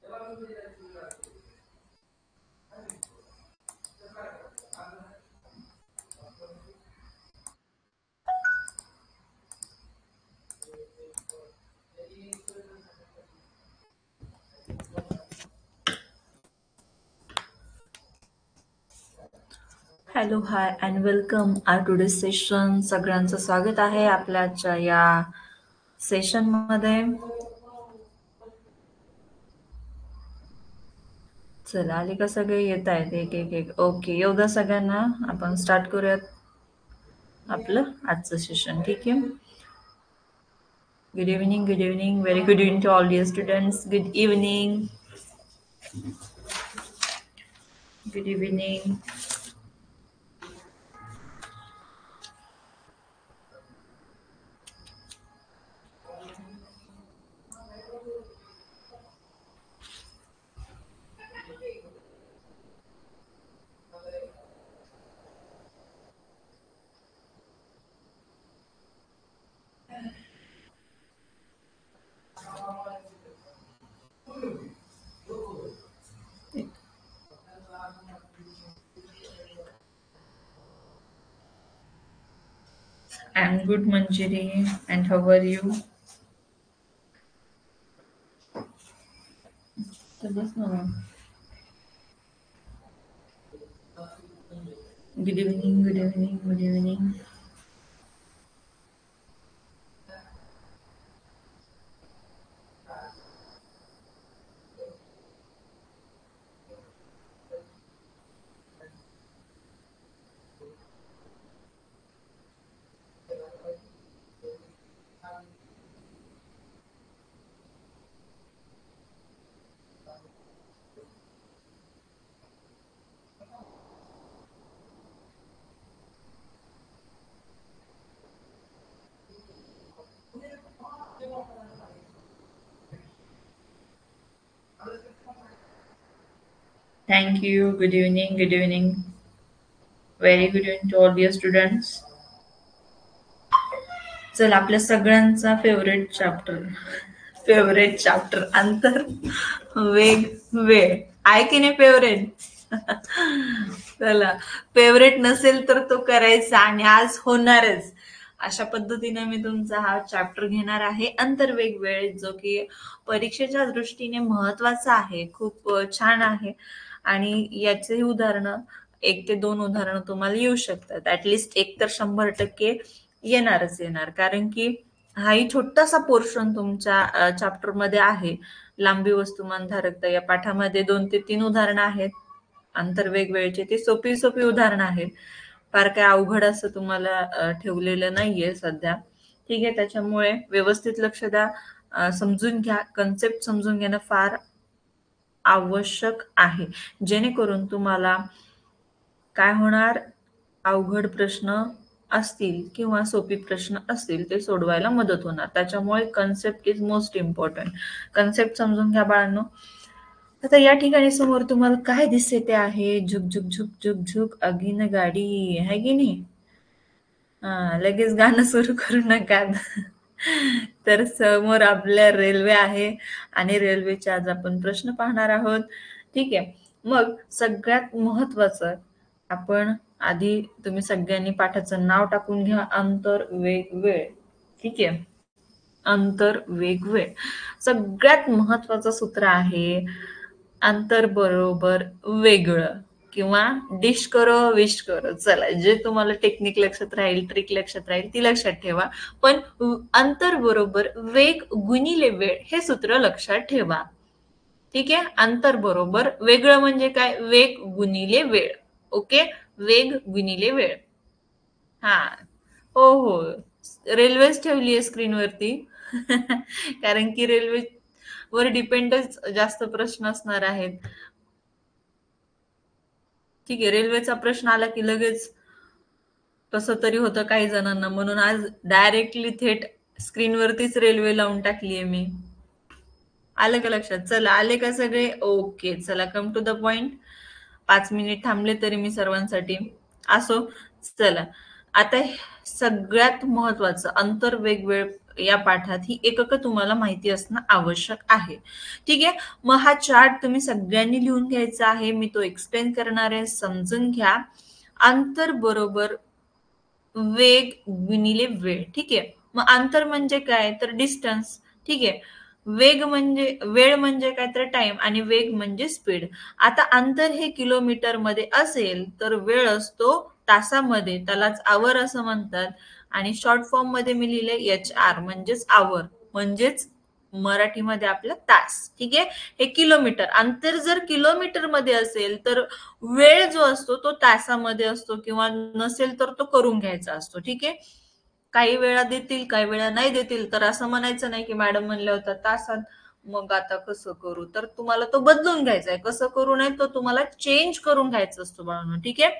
Hello hi and welcome our today session. सगळ्यांचं स्वागत आहे आपल्या आजच्या या सेशन मध्ये. चला आले का सगळे? येत आहेत एक एक एक. ओके, येऊ द्या सगळ्यांना. आपण स्टार्ट करूयात आपलं आजचं सेशन. ठीक आहे. Good evening, good evening, very good evening to all dear students. Good evening, good evening. I am good Manjiri and how are you? तर बस ना. Good evening, good evening, good evening. Thank you. Good evening. Good evening. Very good evening to all dear students. चल आपल्या सगळ्यांचा favourite chapter अंतर वेग वेळ आहे की नाही फेवरेट? चला, फेवरेट नसेल तर तो करायचा आणि आज होणारच. अशा पद्धतीने मी तुमचा हा चॅप्टर घेणार आहे, अंतर्वेग वेळ, जो की परीक्षेच्या दृष्टीने महत्वाचा आहे. खूप छान आहे आणि याचे उदाहरणं 1 ते 2 उदाहरणं तुम्हाला येऊ शकतात. ऍटलिस्ट एक तर 100% येणारच येणार, कारण की हाही छोटासा पोर्शन तुमच्या चॅप्टर मध्ये आहे. लांबी, वस्तुमान, धारकता या पाठामध्ये 2 ते 3 उदाहरणं आहेत आंतरवेग वेळेचे. ते सोपी सोपी उदाहरणं आहेत. फार काय अवघड असं तुम्हाला ठेवलेलं नाहीये सध्या. ठीक आहे, त्याच्यामुळे व्यवस्थित लक्ष द्या. समजून घ्या. कन्सेप्ट समजून घेणं फार आवश्यक आहे, जेणेकरून तुम्हाला काय होणार, अवघड प्रश्न असतील किंवा सोपी प्रश्न असतील ते सोडवायला मदत होणार. त्याच्यामुळे concept is most important. Concept समजून घ्या बाळांनो. आता या ठिकाणी समोर तुम्हाला काय दिसते ते आहे, झुक झुक झुक झुक झुक अगीन गाडी, आहे की नाही? लगेच गाणं सुरू करू नका. तर समोर आपल्या रेल्वे आहे आणि रेल्वेचे आज आपण प्रश्न पाहणार आहोत. ठीक आहे. मग सगळ्यात महत्वाचं, आपण आधी तुम्ही सगळ्यांनी पाठाचं नाव टाकून घ्या, अंतर वेग वेळ. ठीक आहे, अंतर वेग वेळ. सगळ्यात महत्वाचं सूत्र आहे अंतर बरोबर वेगळं, किंवा डिश करो विश करो. चला, जे तुम्हाला टेक्निक लक्षात राहील, ट्रिक लक्षात राहील, ती लक्षात ठेवा. पण अंतर बरोबर वेग गुणिले वेळ हे सूत्र लक्षात ठेवा. ठीक आहे. अंतर बरोबर वेगळं म्हणजे काय? वेग गुणिले वेळ. ओके, वेग गुणिले वेळ. हा, हो हो, रेल्वेच ठेवली आहे स्क्रीनवरती. कारण की रेल्वे वर डिपेंडच जास्त प्रश्न असणार आहेत. ठीक आहे, रेल्वेचा प्रश्न आला की लगेच कसं तरी होतं काही जणांना, म्हणून आज डायरेक्टली थेट स्क्रीनवरतीच रेल्वे लावून टाकली आहे मी. आलं का लक्षात? चला, आले का सगळे? ओके, चला, come to the point. 5 minute थांबले तरी मी सर्वांसाठी. असो, चला. आता सगळ्यात महत्वाचं अंतर वेग वेळ या पाठात ही एककं तुम्हाला माहिती असणं आवश्यक आहे. ठीक आहे. मग हा चार्ट तुम्ही सगळ्यांनी लिहून घ्यायचा आहे. मी तो एक्सप्लेन करणार आहे, समजून घ्या. अंतर बरोबर वेग गुणिले वेळ. ठीक आहे. मग अंतर म्हणजे काय, तर डिस्टन्स. ठीक आहे. वेग म्हणजे वेळ म्हणजे काय, तर टाइम, आणि वेग म्हणजे स्पीड. आता अंतर हे किलोमीटर मध्ये असेल तर वेळ असतो तासामध्ये, त्यालाच आवर असं म्हणतात. आणि शॉर्ट फॉर्म मध्ये मी लिहिले HR म्हणजेच आवर, म्हणजेच मराठीमध्ये आपला तास. ठीक आहे. हे किलोमीटर अंतर जर किलोमीटर मध्ये असेल तर वेळ जो असतो तो तासामध्ये असतो, किंवा नसेल तर तो करून घ्यायचा असतो. ठीक आहे. काही वेळा देतील, काही वेळा नाही देतील, तर असं म्हणायचं नाही की मॅडम म्हणल्या होत्या तासात, मग आता कसं करू, तर तुम्हाला तो बदलून घ्यायचा आहे. कसं करू नये, तो तुम्हाला चेंज करून घ्यायचा असतो बाळांनो. ठीक आहे.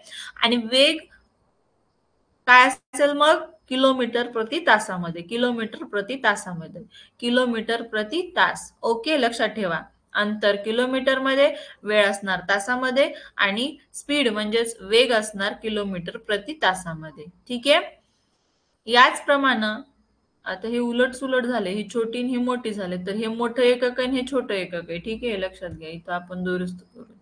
आणि वेग काय असेल मग, किलोमीटर प्रति तासामध्ये, किलोमीटर प्रति तासामध्ये, किलोमीटर प्रति तास. ओके, लक्षात ठेवा. अंतर किलोमीटर मध्ये, वेळ असणार तासामध्ये, आणि स्पीड म्हणजेच वेग असणार किलोमीटर प्रति तासामध्ये. ठीक आहे. याचप्रमाणे आता हे उलट सुलट झाले, ही छोटी आणि ही मोठी झाले, तर हे मोठं एकक आहे आणि हे छोटं एकक आहे. ठीक आहे, लक्षात घ्या. इथं आपण दुरुस्त करू.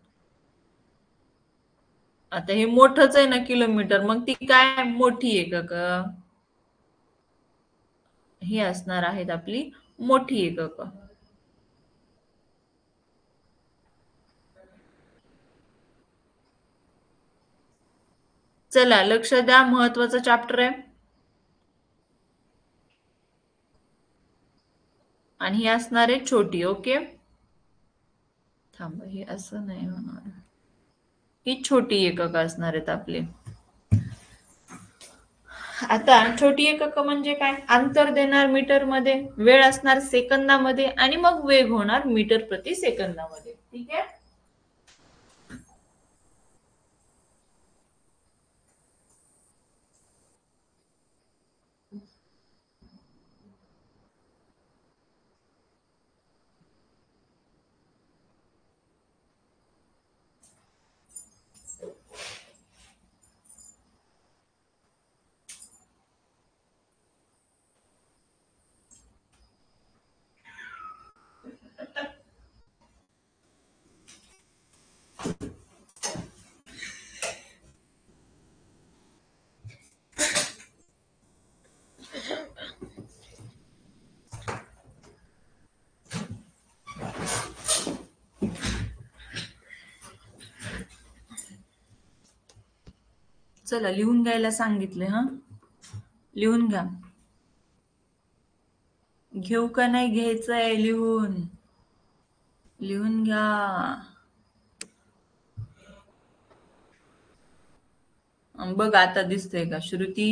आता हे मोठंच आहे ना किलोमीटर, मग ती काय मोठी एकक ही असणार आहेत आपली मोठी एकक. चला लक्ष द्या, महत्वाचं चॅप्टर आहे. आणि ही असणार आहे छोटी. ओके, थांबा, हे असं नाही होणार. ही छोटी एकक असणार आहेत आपली. आता छोटी एकक म्हणजे काय, अंतर देणार मीटर मध्ये, वेळ असणार सेकंदामध्ये, आणि मग वेग होणार मीटर प्रति सेकंदामध्ये. ठीक आहे. चला लिहून घ्यायला सांगितले हा, लिहून घ्या. घेऊ का नाही घ्यायचंय लिहून, लिहून घ्या. बघ आता दिसतंय का श्रुती?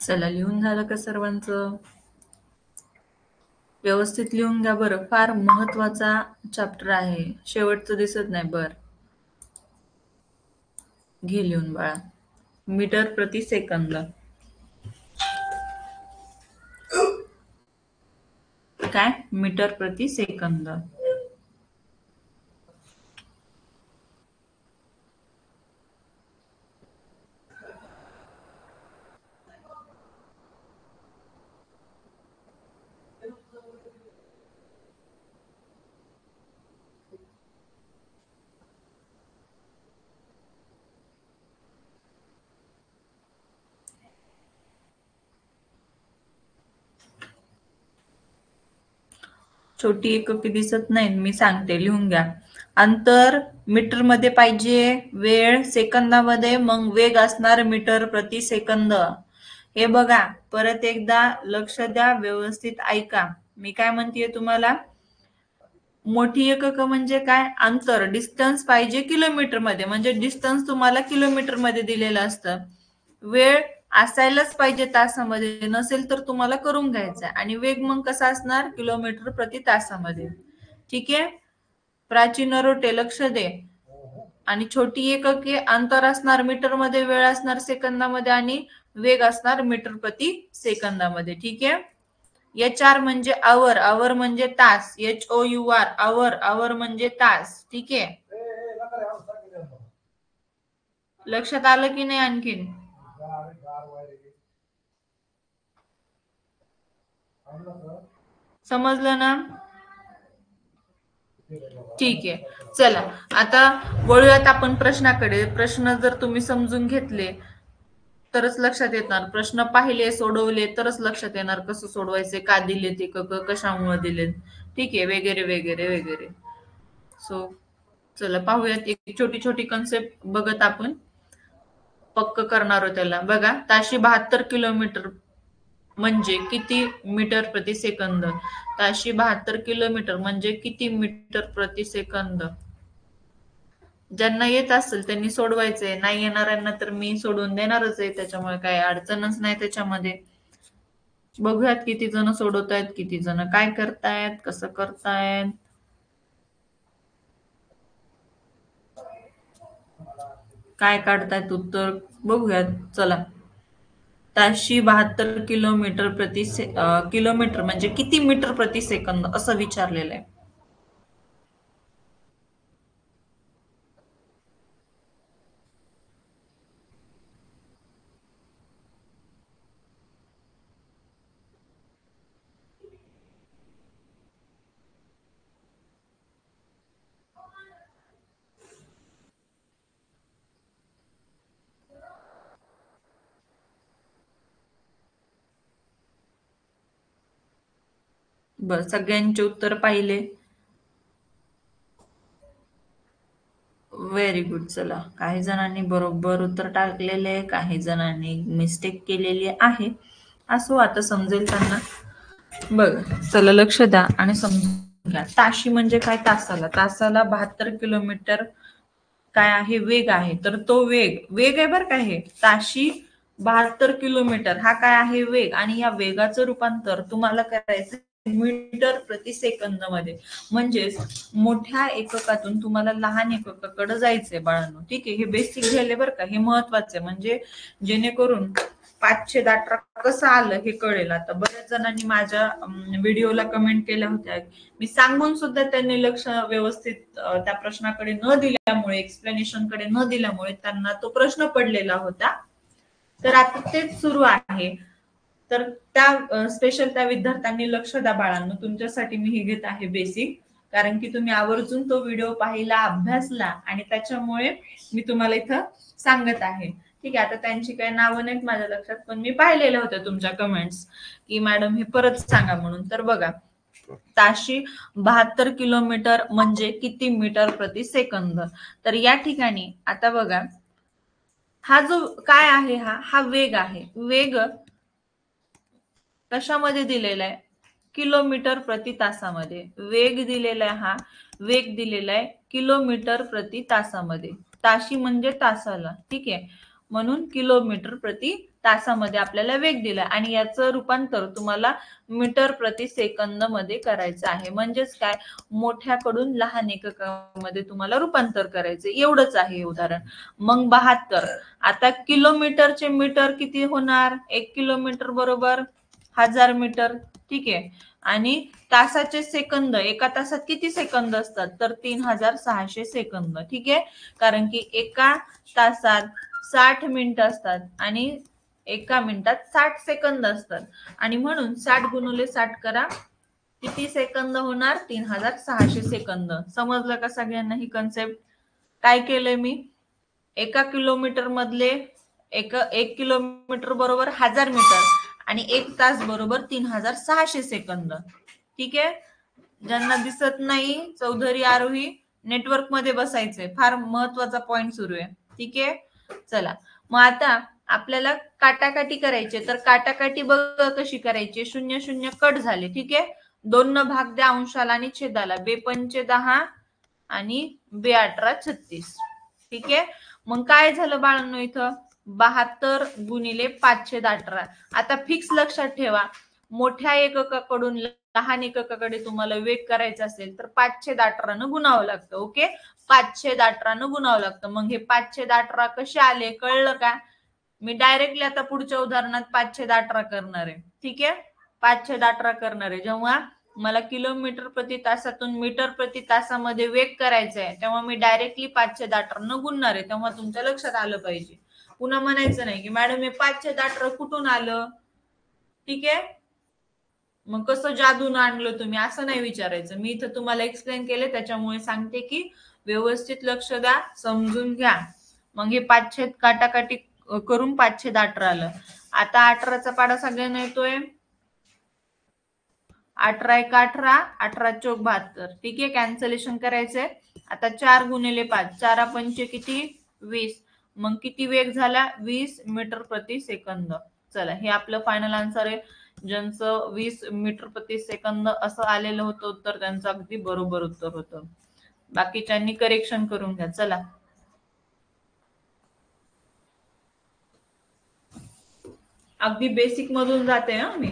चला, लिहून झालं का सर्वांचं? व्यवस्थित लिहून घ्या बरं, फार महत्वाचा चॅप्टर आहे. शेवटचं दिसत नाही. बरं, घे लिहून बाळा. मीटर प्रति सेकंद. काय? मीटर प्रति सेकंद. छोटी एकके दिसत नाही, मी सांगते, लिहून घ्या. अंतर मीटर मध्ये पाहिजे, वेळ सेकंदामध्ये, मग वेग असणार मीटर प्रति सेकंद. हे बघा, परत एकदा लक्ष द्या, व्यवस्थित ऐका. मी काय म्हणतेय तुम्हाला, मोठी एकक म्हणजे काय? अंतर, डिस्टन्स पाहिजे किलोमीटर मध्ये, म्हणजे डिस्टन्स तुम्हाला किलोमीटर मध्ये दिलेलं असतं. वेळ असायलाच पाहिजे तासामध्ये, नसेल तर तुम्हाला करून घ्यायचा. आणि वेग मग कसा असणार? किलोमीटर प्रति तासामध्ये. ठीक आहे, प्राचीन रोटे लक्ष दे. आणि छोटी एकके, अंतर असणार मीटर मध्ये, वेळ असणार सेकंदामध्ये, आणि वेग असणार मीटर प्रति सेकंदामध्ये. ठीक आहे. HR म्हणजे आवर, आवर म्हणजे तास, HOUR, आवर, आवर म्हणजे तास. ठीक आहे, लक्षात आलं की नाही आणखीन? समजलं ना? ठीक आहे, चला आता वळूयात आपण प्रश्नाकडे. प्रश्न जर तुम्ही समजून घेतले तरच लक्षात येणार, प्रश्न पाहिले, सोडवले तरच लक्षात येणार कसं सोडवायचे, का दिले ते, कशामुळे दिले. ठीक आहे, वगैरे वगैरे वगैरे. सो चला पाहूयात, एक छोटी छोटी कन्सेप्ट बघत आपण पक्क करणार आहोत त्याला. बघा, ताशी 72 किलोमीटर म्हणजे किती मीटर प्रति सेकंद? ताशी 72 किलोमीटर म्हणजे किती मीटर प्रति सेकंद? ज्यांना येत असेल त्यांनी सोडवायचंय, नाही येणाऱ्यांना तर मी सोडून देणारच आहे, त्याच्यामुळे काही अडचणच नाही त्याच्यामध्ये. बघूयात किती जण सोडवतायत, किती जण काय करतायत, कसं करतायत. काय काढतायत उत्तर बघूयात. चला, ताशी 72 किलोमीटर किलोमीटर म्हणजे किती मीटर प्रति सेकंद असं विचारलेलं आहे. बरं, सगळ्यांचे उत्तर पाहिले. Very good. चला, काही जणांनी बरोबर उत्तर टाकलेले, काही जणांनी मिस्टेक केलेली आहे. असो, आता समजेल त्यांना. बघ, चला लक्ष द्या आणि समजून घ्या. ताशी म्हणजे काय? तासाला. तासाला 72 किलोमीटर काय आहे? वेग आहे. तर तो वेग, वेग आहे बरं का हे. ताशी 72 किलोमीटर हा काय आहे? वेग. आणि या वेगाचं रूपांतर तुम्हाला करायचं मीटर प्रति सेकंद मध्ये. म्हणजेच मोठ्या एककातून तुम्हाला लहान एककाकडे जायचंय बाळांनो. ठीक आहे, हे बेसिक झाले बरं का, हे महत्वाचं आहे, म्हणजे जेणेकरून 518 कसं आलं हे कळेल. आता बऱ्याच जणांनी माझ्या व्हिडिओला कमेंट केल्या होत्या, मी सांगून सुद्धा त्यांनी लक्ष व्यवस्थित त्या प्रश्नाकडे न दिल्यामुळे, एक्सप्लेनेशन कडे न दिल्यामुळे त्यांना तो प्रश्न पडलेला होता. तर आता तेच सुरू आहे. तर त्या स्पेशल त्या विद्यार्थ्यांनी लक्ष द्या बाळांनो, तुमच्यासाठी मी हे घेत आहे बेसिक, कारण की तुम्ही आवर्जून तो व्हिडिओ पाहिला, अभ्यासला, आणि त्याच्यामुळे मी तुम्हाला इथं सांगत आहे. ठीक आहे, आता त्यांची काही नावं नाहीत माझ्या लक्षात, पण मी पाहिलेल्या होत्या तुमच्या कमेंट्स की मॅडम हे परत सांगा म्हणून. तर बघा, ताशी 72 किलोमीटर म्हणजे किती मीटर प्रति सेकंद? तर या ठिकाणी आता बघा, हा जो काय आहे, हा वेग आहे. वेग कशामध्ये दिलेला आहे? किलोमीटर प्रति तासामध्ये. वेग दिलेला आहे, हा वेग दिलेला आहे किलोमीटर प्रति तासामध्ये. ताशी म्हणजे तासाला. ठीक आहे, म्हणून किलोमीटर प्रति तासामध्ये आपल्याला वेग दिला आणि याचं रूपांतर तुम्हाला मीटर प्रति सेकंद मध्ये करायचं आहे. म्हणजेच काय, मोठ्याकडून लहान एककामध्ये तुम्हाला रूपांतर करायचं, एवढंच आहे उदाहरण. मग 72. आता किलोमीटरचे मीटर किती होणार? 1 किलोमीटर बरोबर 1000 मीटर. ठीक आहे. आणि तासाचे सेकंद, एका तासात किती सेकंद असतात? तर 3600 सेकंद. ठीक आहे. कारण की एका तासात 60 मिनिटं असतात आणि एका मिनिटात 60 सेकंद असतात आणि म्हणून 60 गुणिले 60 करा, किती सेकंद होणार? 3600 सेकंद. समजलं का सगळ्यांना ही कन्सेप्ट? काय केलंय मी? एका किलोमीटर मधले एक किलोमीटर बरोबर 1000 मीटर आणि 1 तास बरोबर 3600 सेकंद. ठीक आहे. ज्यांना दिसत नाही, चौधरी आरोही, नेटवर्क मध्ये बसायचंय, फार महत्वाचा पॉइंट सुरू आहे. ठीक आहे. चला, मग आता आपल्याला काटाकाटी करायची, तर काटाकाटी बघा कशी करायची. 0 0 कट झाले. ठीक आहे. 2 न भाग द्या अंशाला आणि छेदाला. 2 पंचे 10 आणि 2 18 36. ठीक आहे. मग काय झालं बाळांनो इथं? 72 गुणिले 518. आता फिक्स लक्षात ठेवा, मोठ्या एककाकडून लहान एककाकडे तुम्हाला वेग करायचा असेल तर 518 न गुणावं लागतं. ओके, 518 न गुणावं लागतं. मग हे 518 कसे आले कळलं का? मी डायरेक्टली आता पुढच्या उदाहरणात 518 करणार आहे. ठीक आहे. 518 करणार आहे. जेव्हा मला किलोमीटर प्रति तासातून मीटर प्रति तासामध्ये वेग करायचा आहे तेव्हा मी डायरेक्टली 518 न गुणणार आहे. तेव्हा तुमच्या लक्षात आलं पाहिजे. पुन्हा म्हणायचं नाही की मॅडम हे 518 कुठून आलं. ठीक आहे. मग कसं जादून आणलं तुम्ही, असं नाही विचारायचं. मी इथं तुम्हाला एक्सप्लेन केले त्याच्यामुळे सांगते की व्यवस्थित लक्ष द्या, समजून घ्या. मग हे 500 काटाकाटी करून 518 आलं. आता 18चा पाडा सगळ्यांना येतोय. 18 1 18, 18 चौक 72. ठीक आहे. कॅन्सलेशन करायचंय. आता 4 गुणिले 5, 4 पंचे किती? 20. मग किती वेग झाला? 20 मीटर प्रति सेकंद. चला, हे आपलं फायनल आन्सर आहे. ज्यांचं 20 मीटर प्रति सेकंद असं आलेलं होतं उत्तर, त्यांचं अगदी बरोबर उत्तर होतं. बाकीच्यांनी करेक्शन करून घ्या. चला, अगदी बेसिक मधून जाते ना मी.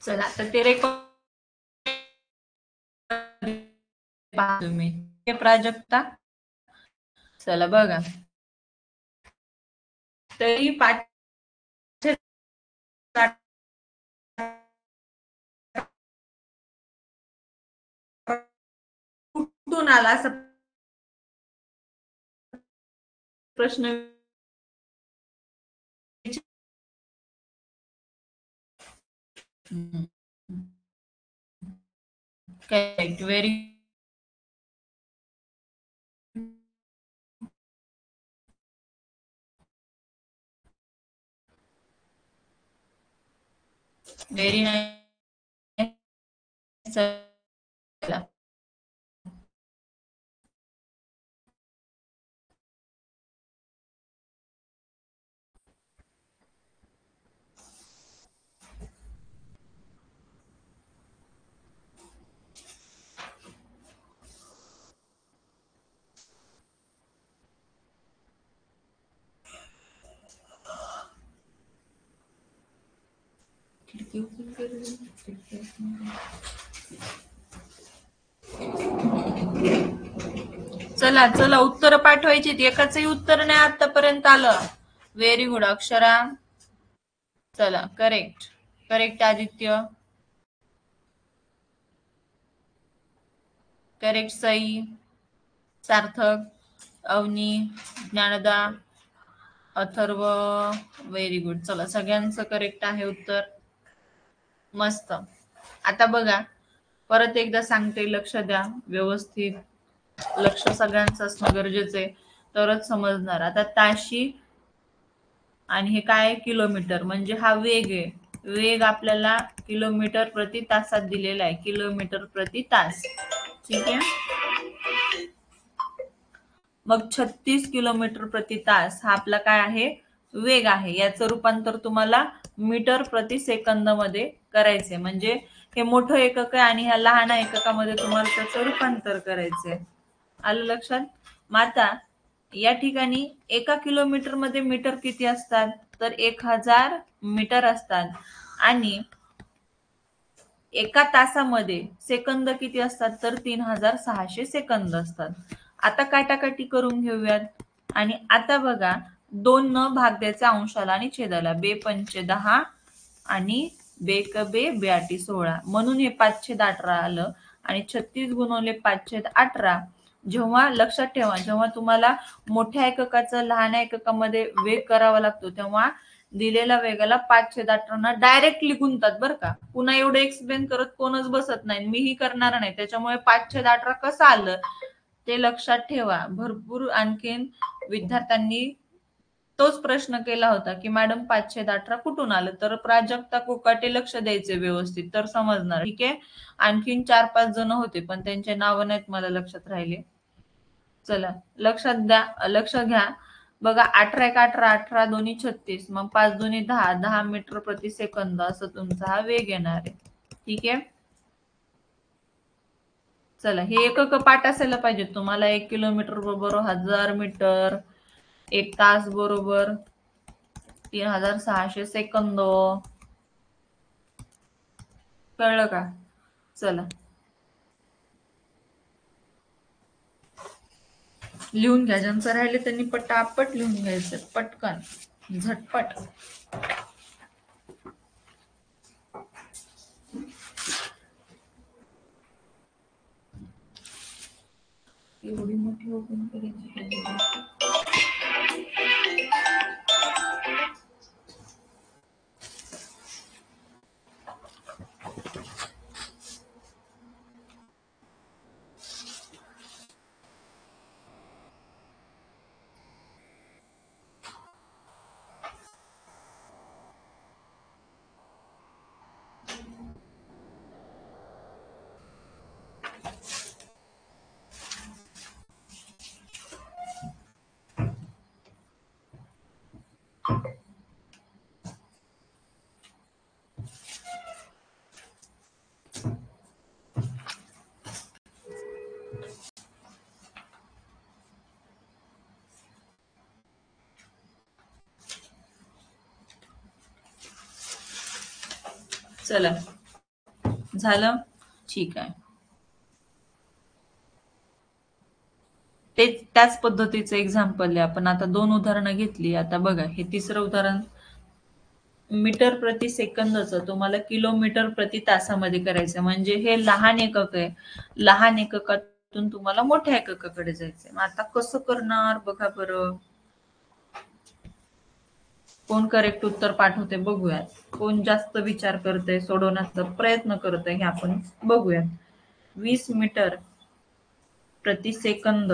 चला, तर ते रेकॉर्ड पहा तुम्ही. प्राजक्ता, चला बघा. तरी 5 कुठून आला असं प्रश्न करेक्ट. Very very nice. चला, चला चला, उत्तर पाठवायची. एकाचंही उत्तर नाही आतापर्यंत आलं. Very good Akshara. चला, correct correct Aditya, correct Sai, Sarthak, Avani, Gyanada, Atharva, very good. चला, सगळ्यांचं करेक्ट आहे उत्तर. मस्त. आता बघा, परत एकदा सांगते, लक्ष द्या व्यवस्थित. लक्ष सगळ्यांचं असणं गरजेचं आहे, तरच समजणार. आता ताशी आणि हे काय, किलोमीटर, म्हणजे हा वेग आहे. वेग आपल्याला किलोमीटर प्रति तासात दिलेला आहे, किलोमीटर प्रति तास. ठीक आहे. मग 36 किलोमीटर प्रति तास हा आपला काय आहे, वेग आहे. याचं रूपांतर तुम्हाला मीटर प्रति सेकंद मध्ये करायचंय. म्हणजे हे मोठं एकक आहे आणि ह्या लहान एककामध्ये तुम्हाला त्याचं रूपांतर करायचंय. आलं लक्षात? मग आता या ठिकाणी एका किलोमीटर मध्ये मीटर किती असतात, तर 1000 मीटर असतात. आणि एका तासामध्ये सेकंद किती असतात, तर 3600 सेकंद असतात. आता काटाकाटी करून घेऊयात. आणि आता बघा, 2 न भाग द्यायचा अंशाला आणि छेदाला. 2×5=10 आणि 2×2=16, म्हणून हे 5/18 आलं. आणि 36 × 5/18. जेव्हा लक्षात ठेवा, जेव्हा तुम्हाला मोठ्या एककाचा लहान एककामध्ये वेग करावा लागतो, तेव्हा दिलेल्या वेगाला 5/18 डायरेक्टली गुणतात बरं का. पुन्हा एवढं एक्सप्लेन करत कोणच बसत नाही, मीही करणार नाही. त्याच्यामुळे 5/18 कसं आलं ते लक्षात ठेवा. भरपूर आणखीन विद्यार्थ्यांनी तोच प्रश्न केला होता की मॅडम 5/18 कुठून आलं, तर प्राजक्ता कोकाटे लक्ष द्यायचे व्यवस्थित, तर समजणार. ठीक आहे. आणखीन 4-5 जण होते, पण त्यांचे नाव नाहीत मला लक्षात राहिले. चला, लक्षात द्या, लक्ष घ्या. बघा, 18×1=18, 18 दोन्ही 36, मग 5 दोन्ही 10, 10 मीटर प्रति सेकंद असं तुमचा हा वेग येणार आहे. ठीक आहे. चला, हे एकक पाठ असायला पाहिजे तुम्हाला. 1 किलोमीटर बरोबर 1000 मीटर, 1 तास बरोबर 3600 सेकंद. कळलं का? चला, लिहून घ्या. ज्यांचं राहिले त्यांनी पटापट लिहून घ्यायचं, पटकन, झटपट. एवढी मोठी ओपन करायची. चला, झालं? ठीक आहे. त्याच पद्धतीचं एक्झाम्पल आहे. आपण आता 2 उदाहरणं घेतली. आता बघा, हे तिसरं उदाहरण मीटर प्रति सेकंदचं तुम्हाला किलोमीटर प्रति तासामध्ये करायचं, म्हणजे हे लहान एकक आहे. लहान एककातून तुम्हाला मोठ्या एककाकडे जायचंय. मग आता कसं करणार बघा बरं. कोण करेक्ट उत्तर पाठवते बघूयात. कोण जास्त विचार करतंय, सोडवण्याचा प्रयत्न करतंय, हे आपण बघूयात. 20 मीटर प्रति सेकंद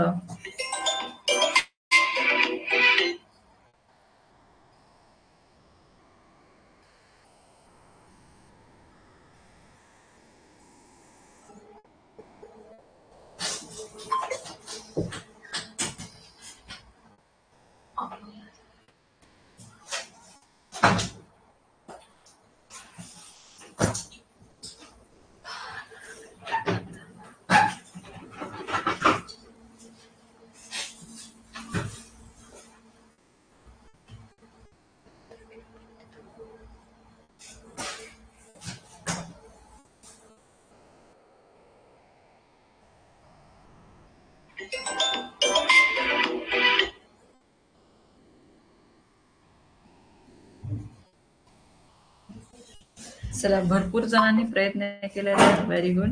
चला, भरपूर जणांनी प्रयत्न केलेला आहे. Very good.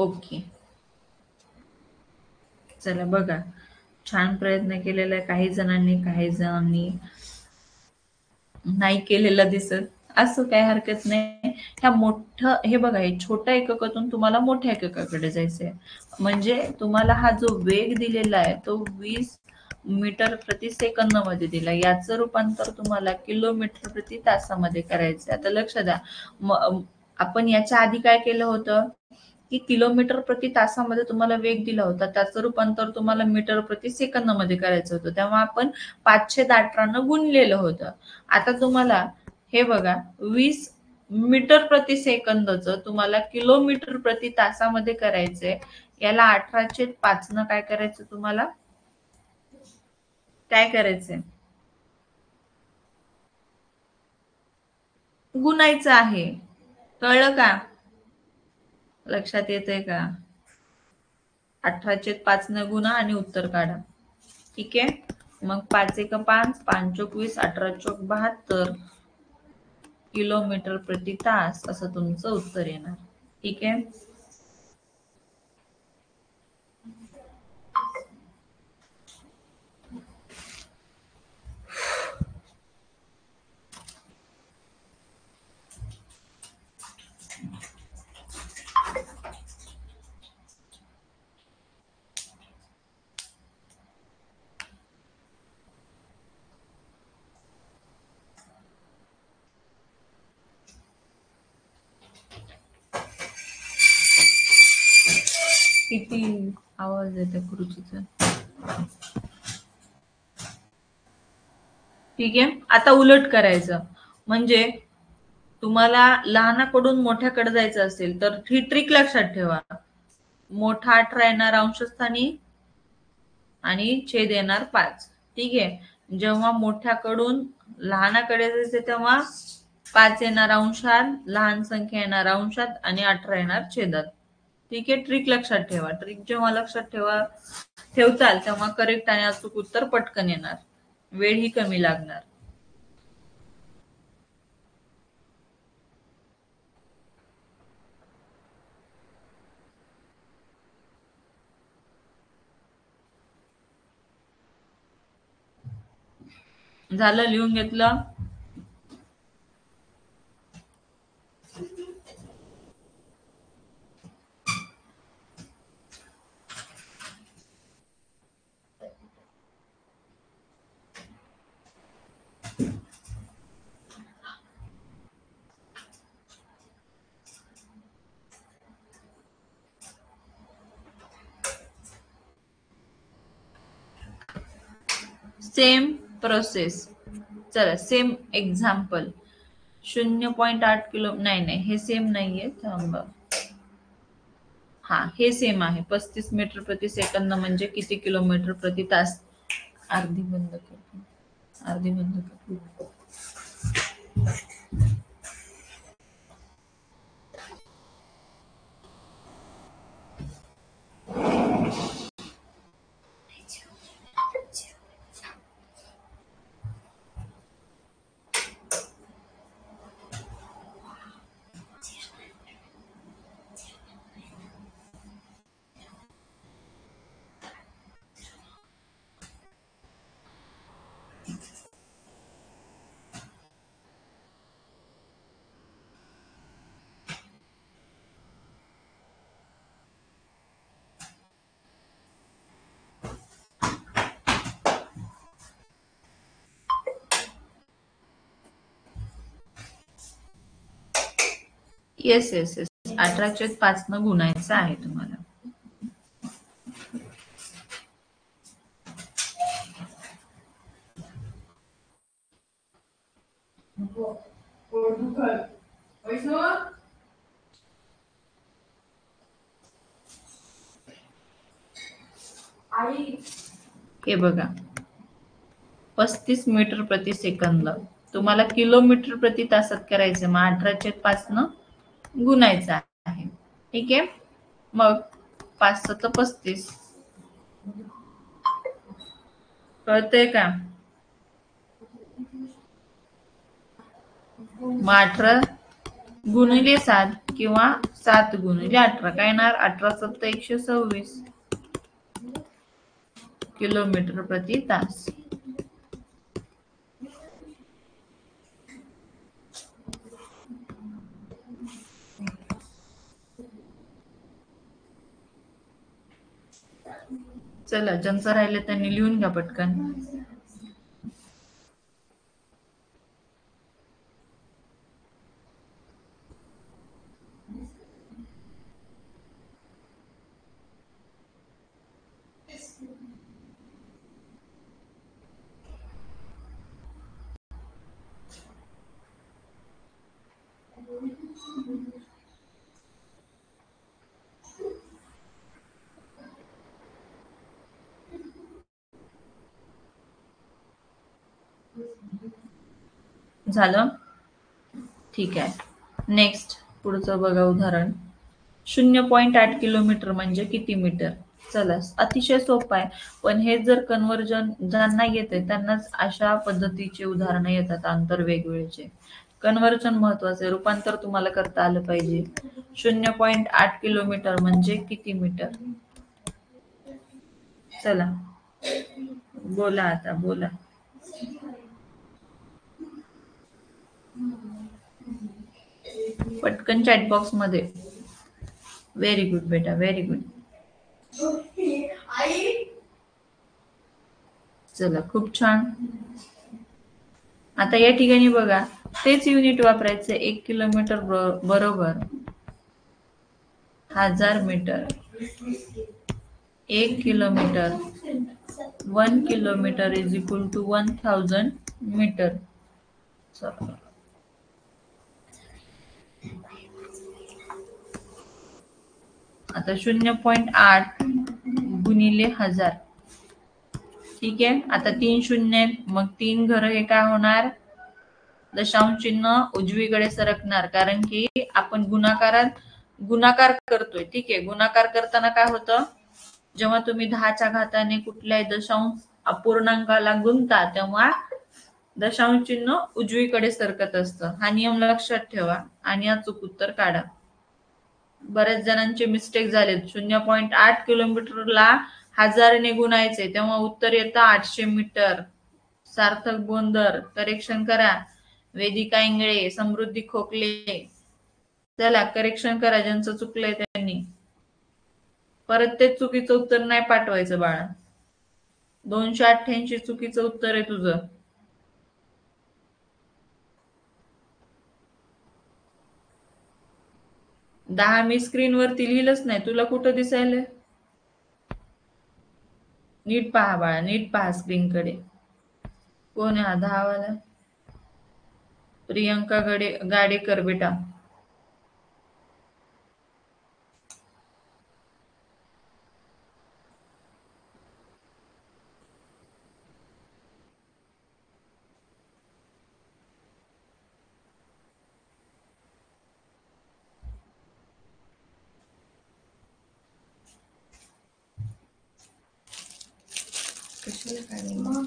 ओके. चला बघा, छान प्रयत्न केलेला आहे काही जणांनी नाही केलेलं दिसत. असं काही हरकत नाही. ह्या मोठं हे बघा, हे छोट्या एककातून तुम्हाला मोठ्या एककाकडे जायचंय. म्हणजे तुम्हाला हा जो वेग दिलेला आहे तो 20 मीटर प्रति सेकंद मध्ये दिला. याचं रूपांतर तुम्हाला किलोमीटर प्रति तासामध्ये करायचंय. आता लक्ष द्या, आपण याच्या आधी काय केलं होतं की किलोमीटर प्रति तासामध्ये तुम्हाला वेग दिला होता, त्याचं रूपांतर तुम्हाला मीटर प्रति सेकंदामध्ये करायचं होतं. तेव्हा आपण 518 गुणलेलं होतं. आता तुम्हाला हे बघा, 20 मीटर प्रति सेकंदचं तुम्हाला किलोमीटर प्रति तासामध्ये करायचंय. याला 18/5 न काय करायचं, तुम्हाला काय करायचंय, गुणायचं आहे. कळलं का? लक्षात येतंय का? 18/5 न गुणा आणि उत्तर काढा. ठीक आहे. मग 5 एक 5, 5 चोक 20, 18 चोक 72 किलोमीटर प्रति तास असं तुमचं उत्तर येणार. ठीक आहे. किती आवाज येते खुर्चीचा. ठीक आहे. आता उलट करायचं. म्हणजे तुम्हाला लहानाकडून मोठ्याकडे जायचं असेल तर ही ट्रिक लक्षात ठेवा. मोठा 18 येणार अंशस्थानी आणि छेद येणार 5. ठीक आहे. जेव्हा मोठ्याकडून लहानाकडे जायचे तेव्हा 5 येणार अंशात, लहान संख्या येणार अंशात आणि 18 येणार छेदात. ठीक आहे. ट्रिक लक्षात ठेवा. ट्रिक जेव्हा लक्षात ठेवताल तेव्हा करेक्ट आणि अचूक उत्तर पटकन येणार, वेळही कमी लागणार. झालं, लिहून घेतलं. Same process. चला, सेम एक्झाम्पल. 0.8 किलो, नाही नाही, हे सेम नाहीये. थांबा. हा, हे सेम आहे. 35 मीटर प्रति सेकंद म्हणजे किती किलोमीटर प्रति तास. अर्धी बंद करतो, अर्धी बंद करतो. येस येस येस, 18/5 न गुणायचं आहे तुम्हाला. हे बघा, 35 मीटर प्रति सेकंद तुम्हाला किलोमीटर प्रति तासात करायचं. मग 18/5 न गुणायचं आहे. ठीक आहे. मग 5 7 35. कळतंय का? मग 18 गुणिले 7 किंवा 7 गुणिले 18 काय येणार? 18 126 किलोमीटर प्रति तास. चला, ज्यांचं राहिले त्यांनी लिहून घ्या पटकन. झालं? ठीक आहे. नेक्स्ट पुढचं बघा उदाहरण. 0.8 किलोमीटर म्हणजे किती मीटर? चला, अतिशय सोपं आहे. पण हे जर कन्वर्जन ज्यांना येते त्यांनाच अशा पद्धतीचे उदाहरणं येतात अंतर वेगवेगळेचे. कन्वर्जन महत्वाचे, रूपांतर तुम्हाला करता आलं पाहिजे. 0.8 किलोमीटर म्हणजे किती मीटर? चला बोला, आता बोला. पटकन चॅट बॉक्स मध्ये. व्हेरी गुड बेटा, व्हेरी गुड. चला, खूप छान. आता या ठिकाणी बघा, तेच युनिट वापरायचे. 1 किलोमीटर बरोबर 1000 metre. 1 kilometre 1 kilometre is equal to 1000 metre. आता 0.8 गुणिले 1000. ठीक आहे. आता 3 शून्य आहेत, मग 3 घरं हे काय होणार? दशांश चिन्ह उजवीकडे सरकणार, कारण की आपण गुणाकार करतोय. ठीक आहे. गुणाकार करताना काय होतं, जेव्हा तुम्ही 10च्या घाताने कुठल्याही दशांश अपूर्णांकाला गुणता तेव्हा दशांश चिन्ह उजवीकडे सरकत असतं. हा नियम लक्षात ठेवा आणि अचूक उत्तर काढा. बऱ्याच जणांचे मिस्टेक झाले. 0.8 किलोमीटरला 1000ने गुणायचे तेव्हा उत्तर येतं 800 मीटर. सार्थक बोंदर करेक्शन करा. वेदिका इंगळे, समृद्धी खोकले, चला करेक्शन करा ज्यांचं चुकलंय त्यांनी. परत ते चुकीचं उत्तर नाही पाठवायचं बाळा. 288 चुकीचं उत्तर आहे तुझं. 10 मी स्क्रीन वरती लिहिलंच नाही, तुला कुठं दिसायलंय? नीट पहा बाळा, नीट पहा स्क्रीन कडे. कोण आहे हा 10 वाला? प्रियंका गाडेकर बेटा. कशाला काढायला?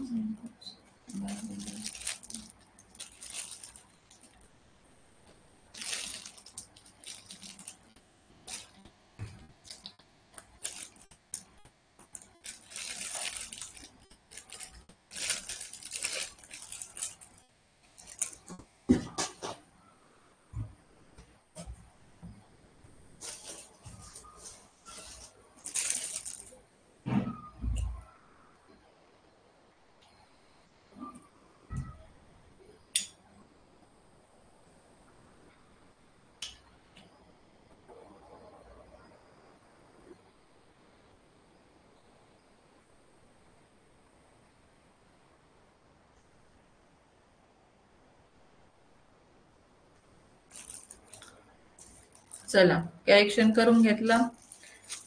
चला, करेक्शन करून घेतलं.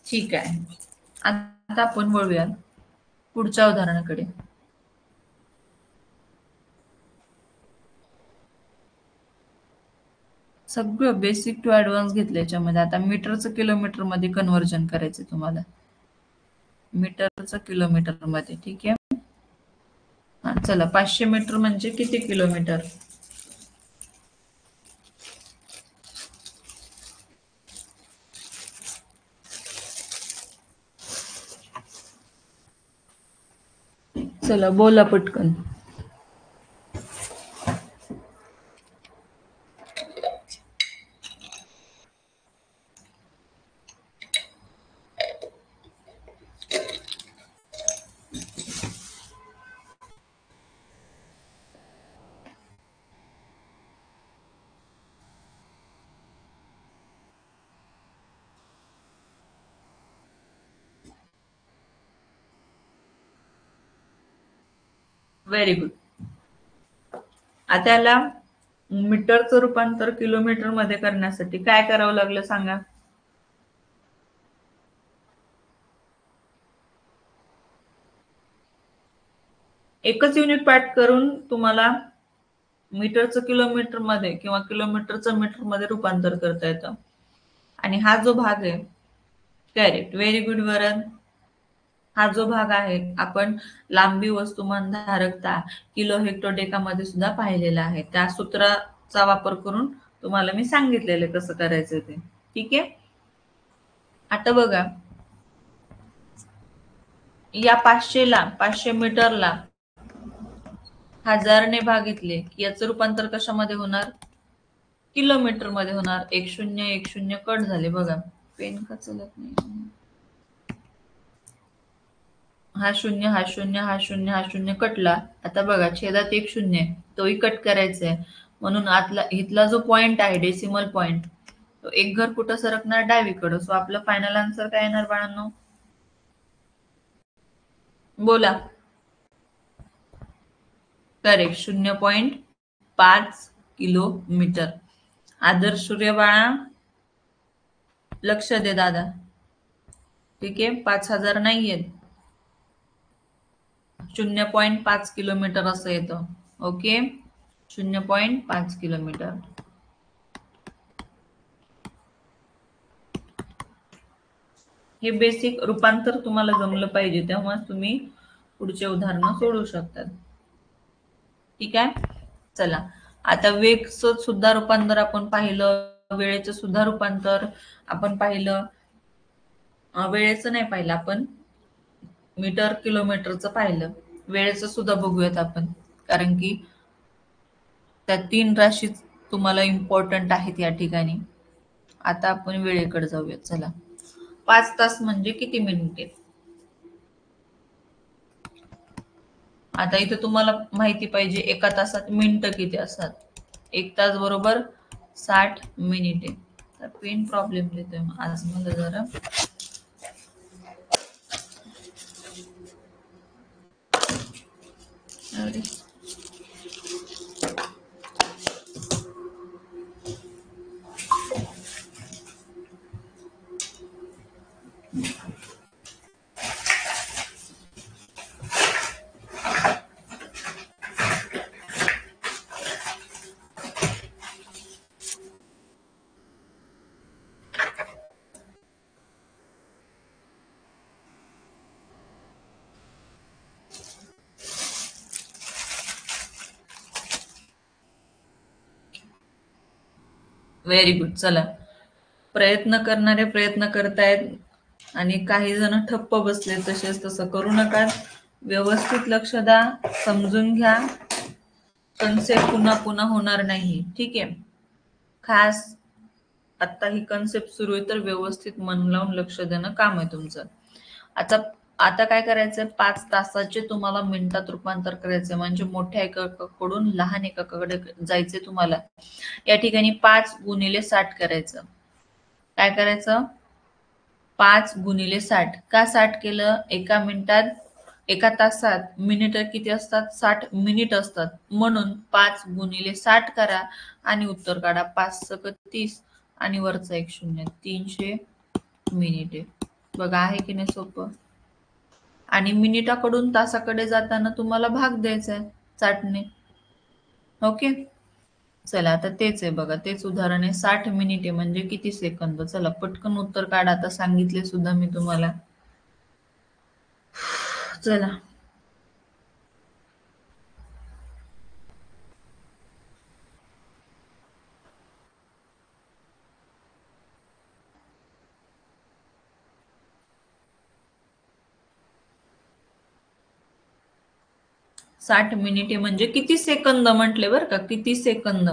ठीक आहे. आता आपण वळूया पुढच्या उदाहरणाकडे. सगळं बेसिक टू ऍडव्हान्स घेतलं याच्यामध्ये. आता मीटरचं किलोमीटर मध्ये कन्व्हर्जन करायचं तुम्हाला. मीटरचं किलोमीटर मध्ये. ठीक आहे. चला, 500 मीटर म्हणजे किती किलोमीटर? चला बोला पटकन. Very good. आता याला मीटरचं रूपांतर किलोमीटर मध्ये करण्यासाठी काय करावं लागलं सांगा. एकच युनिट पाठ करून तुम्हाला मीटरचं किलोमीटर मध्ये किंवा किलोमीटरचं मीटर मध्ये रूपांतर करता येतं. आणि हा जो भाग आहे, करेक्ट, व्हेरी गुड वरन. हा जो भाग आहे आपण लांबी वस्तुमान धारकता किलो हेक्टोडेका मध्ये सुद्धा पाहिलेला आहे. त्या सूत्राचा वापर करून तुम्हाला मी सांगितलेलं कसं करायचं ते. ठीक आहे. आता बघा, या 500 मीटरला 1000ने भागितले की याचं रूपांतर कशामध्ये होणार, किलोमीटर मध्ये होणार. 1010 कट झाले बघा. पेन का चलत नाही. हा शून्य हा शून्य हा शून्य हा शून्य कटला. आता बघा छेदात एक शून्य आहे, तोही कट करायचा आहे. म्हणून आतला इथला जो पॉइंट आहे डेसिमल पॉइंट, तो एक घर कुठं सरकणार, डावीकडं. सो आपलं फायनल आन्सर काय येणार बाळांनो, बोला. Correct, 0.5 kilometre. आदर्श सूर्य बाळा, लक्ष दे दादा. ठीक आहे, 5000 नाहीयेत, 0.5 किलोमीटर असं येतं. Okay, 0.5 kilometre. हे बेसिक रूपांतर तुम्हाला जमलं पाहिजे, तेव्हा तुम्ही पुढचे उदाहरणं सोडवू शकतात. ठीक आहे. चला, आता वेगचं सुद्धा रूपांतर आपण पाहिलं, वेळेचं सुद्धा रूपांतर आपण पाहिलं. वेळेचं नाही पाहिलं आपण, मीटर किलोमीटरचं पाहिलं. वेळेचं सुद्धा बघूयात आपण, कारण की त्या 3 राशी तुम्हाला इम्पॉर्टंट आहेत या ठिकाणी. आता आपण वेळेकडे जाऊयात. चला, 5 तास म्हणजे किती मिनिटे. आता इथे तुम्हाला माहिती पाहिजे एका तासात मिनिटं किती असतात. 1 तास बरोबर 60 मिनिटे. पेन प्रॉब्लेम देतोय आज मला जरा. अरे, व्हेरी गुड. चला, प्रयत्न करणारे प्रयत्न करतायत आणि काही जण ठप्प बसले. तसेच तसं करू नका. व्यवस्थित लक्ष द्या, समजून घ्या. कन्सेप्ट पुन्हा पुन्हा होणार नाही. ठीक आहे. खास आता ही कन्सेप्ट सुरू आहे तर व्यवस्थित मन लावून लक्ष देणं काम आहे तुमचं. आता आता काय करायचंय, 5 तासाचे तुम्हाला मिनिटात रूपांतर करायचंय. म्हणजे मोठ्या एककाकडून लहान एककाकडे जायचंय तुम्हाला. या ठिकाणी 5 गुणिले 60 करायचं. काय करायचं, 5 गुणिले 60. का 60 केलं, एका मिनिटात, एका तासात मिनिट किती असतात, 60 मिनिट असतात. म्हणून 5 गुणिले 60 करा आणि उत्तर काढा. 5 × 30 आणि वरचा एक शून्य, 300 मिनिटे. बघा, आहे की नाही सोपं. आणि मिनिटाकडून तासाकडे जाताना तुम्हाला भाग द्यायचा आहे 60ने. ओके. चला, आता तेच आहे बघा, तेच उदाहरण आहे. 60 मिनिटे म्हणजे किती सेकंद. चला पटकन उत्तर काढा. आता सांगितले सुद्धा मी तुम्हाला. चला, 60 मिनिटे म्हणजे किती सेकंद म्हटले बरं का, किती सेकंद.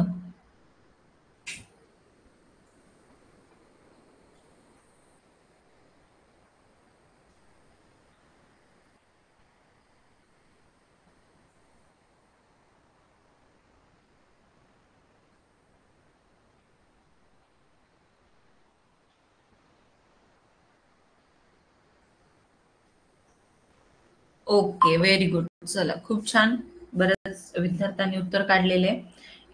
Okay, very good. चला, खूप छान. बऱ्याच विद्यार्थ्यांनी उत्तर काढलेले आहे.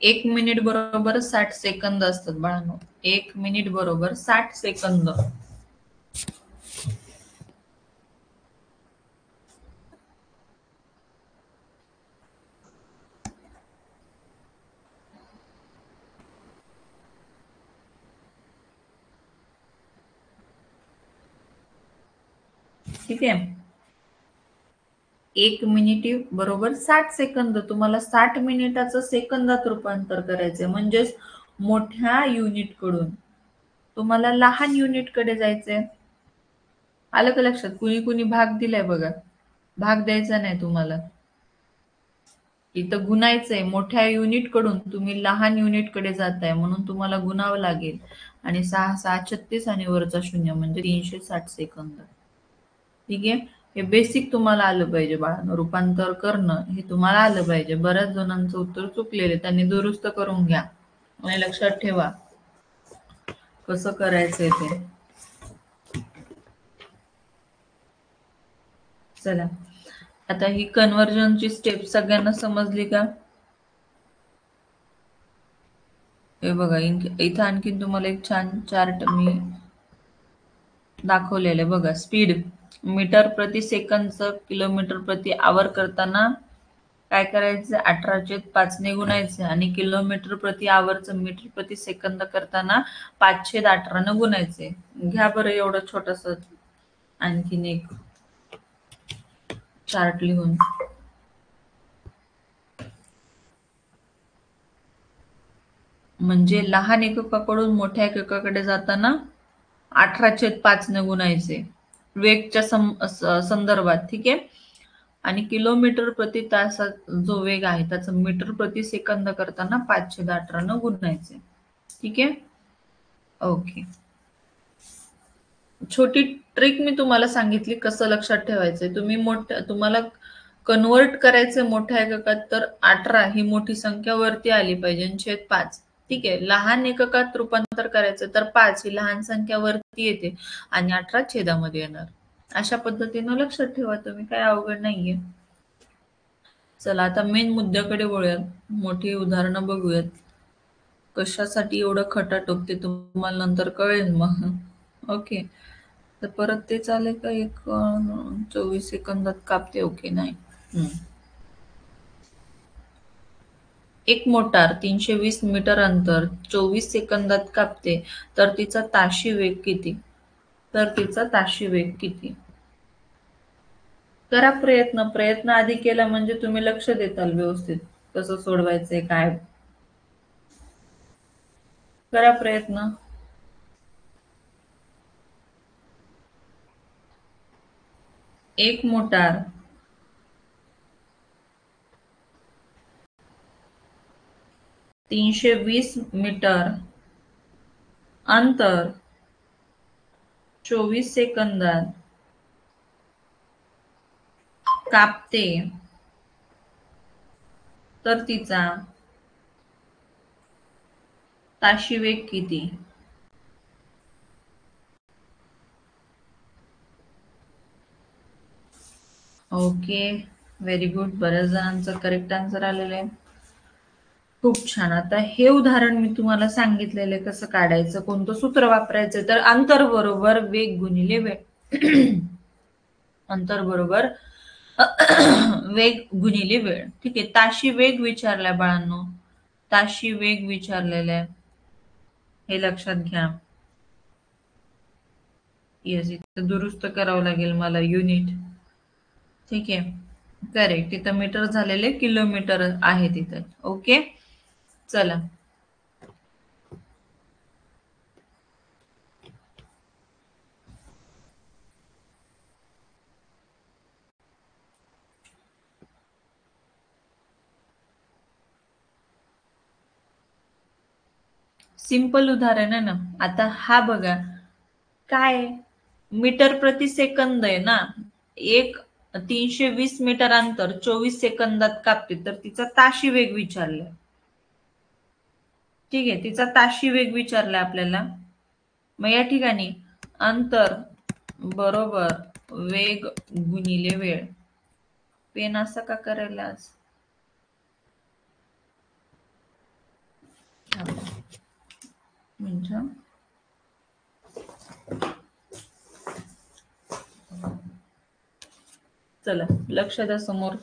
1 मिनिट बरोबर 60 सेकंद असतात बाळांनो. 1 मिनिट बरोबर 60 सेकंद. ठीक आहे. 1 मिनिट बरोबर 60 सेकंद. तुम्हाला 60 मिनिटाचं सेकंदात रूपांतर करायचंय, म्हणजेच मोठ्या युनिट कडून तुम्हाला लहान युनिट कडे जायचंय. आलं का लक्षात? कुणी कुणी भाग दिलाय बघा. भाग द्यायचा नाही तुम्हाला. इथं गुणायचंय. मोठ्या युनिट कडून तुम्ही लहान युनिट कडे जाताय, म्हणून तुम्हाला गुणावं लागेल. आणि 6 6 36 आणि वरचा 0 म्हणजे 360 सेकंद. ठीक आहे. हे बेसिक तुम्हाला आलं पाहिजे बाळांनो. रूपांतर करणं हे तुम्हाला आलं पाहिजे. बऱ्याच जणांचं उत्तर चुकलेले, त्यांनी दुरुस्त करून घ्या आणि लक्षात ठेवा कसं करायचंय ते. चला, आता ही कन्व्हर्जनची स्टेप सगळ्यांना समजली का? हे बघा, इथं आणखीन तुम्हाला एक छान चार्ट मी दाखवलेलं आहे बघा. स्पीड मीटर प्रति सेकंदचं किलोमीटर प्रति आवर करताना काय करायचं, 18/5 ने गुणायचं. आणि किलोमीटर प्रति आवरचं मीटर प्रति सेकंद करताना 5/18 ने गुणायचे. घ्या बरं एवढं छोटस आणखीन एक चार्ट लिहून. म्हणजे लहान एककाकडून मोठ्या एककाकडे जाताना 18/5 ने गुणायचे वेगच्या संदर्भात. ठीक आहे. आणि किलोमीटर प्रति तासात जो वेग आहे त्याचं मीटर प्रति सेकंद करताना 5/18 न गुणायचे. ठीक आहे. ओके. छोटी ट्रिक मी तुम्हाला सांगितली कसं लक्षात ठेवायचंय. तुम्हाला कन्वर्ट करायचं मोठ्या एककात, तर 18 ही मोठी संख्या वरती आली पाहिजे आणि छेद 5. ठीक आहे. लहान एककात रूपांतर करायचं तर 5 ही लहान संख्या वरती येते आणि 18 छेदामध्ये येणार. अशा पद्धतीनं लक्षात ठेवा तुम्ही, काय अवघड नाहीये. चला, आता मेन मुद्द्याकडे वळूयात. मोठी उदाहरणं बघूयात. कशासाठी एवढं खटाटोप ते तुम्हाला नंतर कळेल मग. ओके. तर परत ते चालेल का? 24 सेकंदात कापते. ओके, नाही. एक मोटार 320 मीटर अंतर 24 सेकंदात कापते, तर तिचा ताशी वेग किती? करा प्रयत्न. प्रयत्न आधी केला म्हणजे तुम्ही लक्ष देताल व्यवस्थित कसं सोडवायचंय काय. करा प्रयत्न. एक मोटार 320 मीटर अंतर 24 सेकंदात कापते, तर तिचा ताशी वेग किती? Okay, very good. बऱ्याच जणांचं करेक्ट आन्सर आलेलं आहे. खूप छान. आता हे उदाहरण मी तुम्हाला सांगितलेलं आहे कसं काढायचं, कोणतं सूत्र वापरायचं. तर अंतर बरोबर वेग गुणिले वेळ. अंतर बरोबर वेग गुणिले वेळ. ठीक आहे. ताशी वेग विचारलाय बाळांनो. ताशी वेग विचारलेला आहे, हे लक्षात घ्या. येस, इथं दुरुस्त करावं लागेल मला युनिट. ठीक आहे. करेक्ट. तिथं मीटर झालेले किलोमीटर आहे तिथं. ओके. चला, सिंपल उदाहरण आहे ना. आता हा बघा काय आहे? मीटर प्रति सेकंद आहे ना. एक 320 मीटर अंतर 24 सेकंदात कापते, तर तिचा ताशी वेग विचारलाय. ठीक आहे, तिचा ताशी वेग विचारलाय आपल्याला. मग या ठिकाणी अंतर बरोबर वेग गुणिले वेळ. पेन असं का करायला आज? म्हणजे चला लक्ष द्या समोर.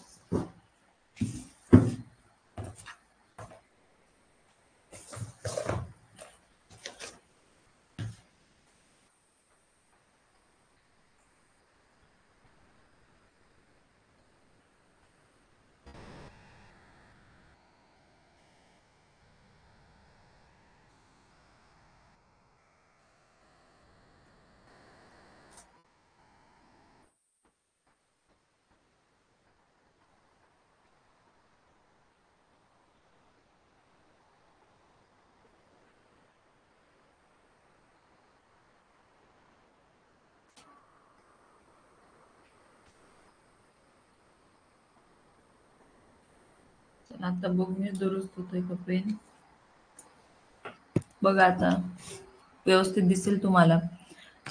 चला आता बघूया दुरुस्त होतोय का पेन. बघा आता व्यवस्थित दिसेल तुम्हाला.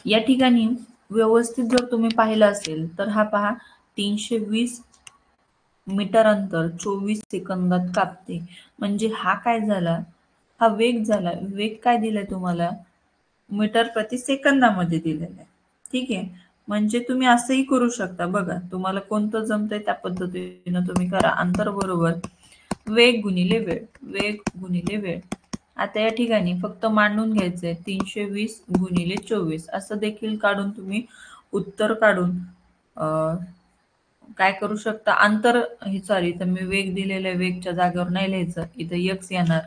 या ठिकाणी व्यवस्थित जर तुम्ही पाहिलं असेल तर हा पहा 320 मीटर अंतर 24 सेकंदात कापते. म्हणजे हा काय झाला? हा वेग झाला. वेग काय दिलाय तुम्हाला? मीटर प्रति सेकंदामध्ये दिलेला आहे. ठीक आहे. म्हणजे तुम्ही असंही करू शकता. बघा तुम्हाला कोणतं जमतंय त्या पद्धतीनं तुम्ही करा. अंतर बरोबर वेग गुणिले वेळ. वेग गुणिले वेळ. आता या ठिकाणी फक्त मांडून घ्यायचंय 320 गुणिले 24 असं देखील काढून तुम्ही उत्तर काढून काय करू शकता. अंतर हे सॉरी, इथं मी वेग दिलेला आहे, वेगच्या जागेवर नाही लिहायचं, इथं एक्स येणार.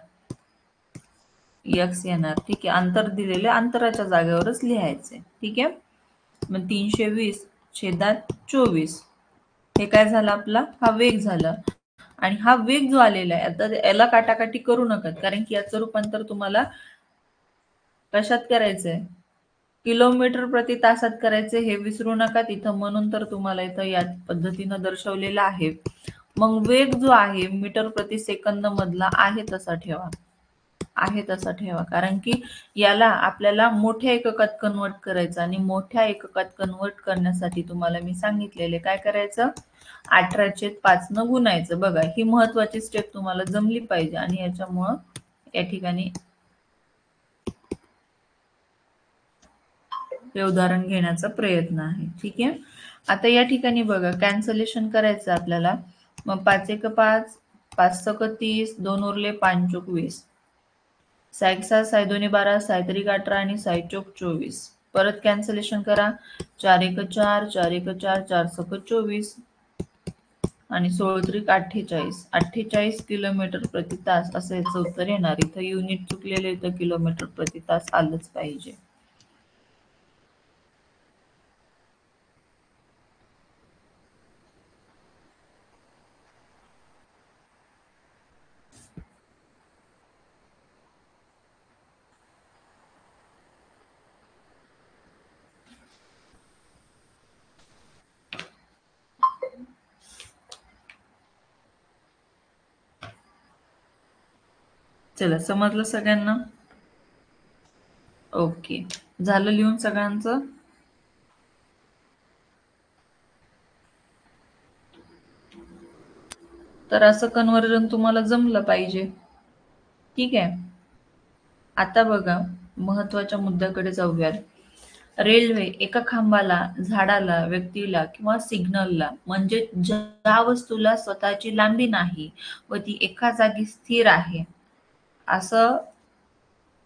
एक्स येणार. ठीक आहे. अंतर दिलेले अंतराच्या जागेवरच लिहायचंय. ठीक आहे. मग 320 छेदात 24 हे काय झालं? आपला हा वेग झाला. आणि हा वेग जो आलेला आहे, आता याला काटाकाटी करू नका, कारण की याचं रूपांतर तुम्हाला कशात करायचंय? किलोमीटर प्रति तासात करायचे हे विसरू नका तिथं. म्हणून तर तुम्हाला इथं या पद्धतीनं दर्शवलेलं आहे. मग वेग जो आहे मीटर प्रति सेकंद मधला आहे तसा ठेवा. आहे तसा ठेवा, कारण की याला आपल्याला मोठ्या एककात कन्वर्ट करायचं, आणि मोठ्या एककात कन्वर्ट करण्यासाठी तुम्हाला मी सांगितलेले काय करायचं? 18/5 न गुणायचं. बघा ही महत्वाची स्टेप तुम्हाला जमली पाहिजे, आणि याच्यामुळं या ठिकाणी हे उदाहरण घेण्याचा प्रयत्न आहे. ठीक आहे. आता या ठिकाणी बघा कॅन्सलेशन करायचं आपल्याला. मग 5 एक 5, 5 सक 30, 2 उरले 5 चोक 20, 6 6, 6 दोन्ही 12, 6 त्रिक 18 आणि 6 चोक 24. परत कॅन्सलेशन करा. 4 एक 4, 4 एक 4, 4 सक 24 आणि 16 त्रिक 48, 48 किलोमीटर प्रति तास असं याचं उत्तर येणार. इथं युनिट चुकलेलं, इथं किलोमीटर प्रति तास आलंच पाहिजे. चला समजलं सगळ्यांना? ओके. झालं लिहून सगळ्यांचं? तर असं कन्व्हर्जन तुम्हाला जमलं पाहिजे. ठीक आहे. आता बघा महत्वाच्या मुद्द्याकडे जाऊयात. रेल्वे एका खांबाला, झाडाला, व्यक्तीला किंवा सिग्नलला, म्हणजे ज्या वस्तूला स्वतःची लांबी नाही व ती एका जागी स्थिर आहे, असं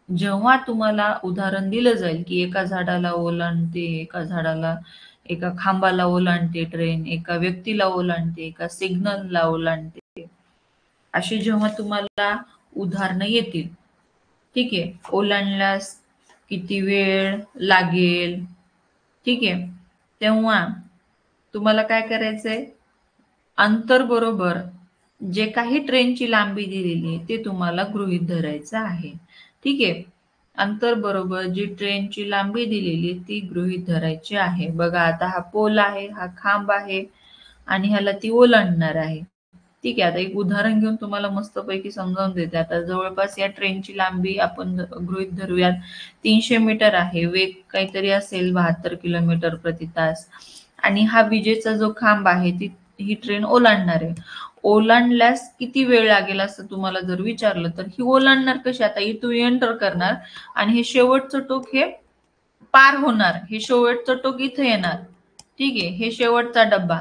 जेव्हा तुम्हाला उदाहरण दिलं जाईल की एका झाडाला ओलांडते, एका खांबाला ओलांडते ट्रेन, एका व्यक्तीला ओलांडते, एका सिग्नलला ओलांडते, अशी जेव्हा तुम्हाला उदाहरणं येतील, ठीक आहे, ओलांडल्यास किती वेळ लागेल, ठीक आहे, तेव्हा तुम्हाला काय करायचंय? अंतर बरोबर जे काही ट्रेनची लांबी दिलेली आहे ते तुम्हाला गृहीत धरायचं आहे. ठीक आहे. अंतर बरोबर जी ट्रेनची लांबी दिलेली ती गृहीत धरायची आहे. बघा आता हा पोल आहे, हा खांब आहे आणि ह्याला ती ओलांडणार आहे. ठीक आहे. आता एक उदाहरण घेऊन तुम्हाला मस्तपैकी समजावून देते. आता जवळपास या ट्रेनची लांबी आपण गृहीत धरूयात 300 मीटर आहे. वेग काहीतरी असेल 72 किलोमीटर प्रति तास आणि हा विजेचा जो खांब आहे ही ट्रेन ओलांडणार आहे. ओलांडल्यास किती वेळ लागेल असं तुम्हाला जर विचारलं तर ही ओलांडणार कशी? आता इथून एंटर करणार आणि हे शेवटचं टोक हे पार होणार. हे शेवटचं टोक इथे येणार. ठीक आहे. हे शेवटचा डब्बा.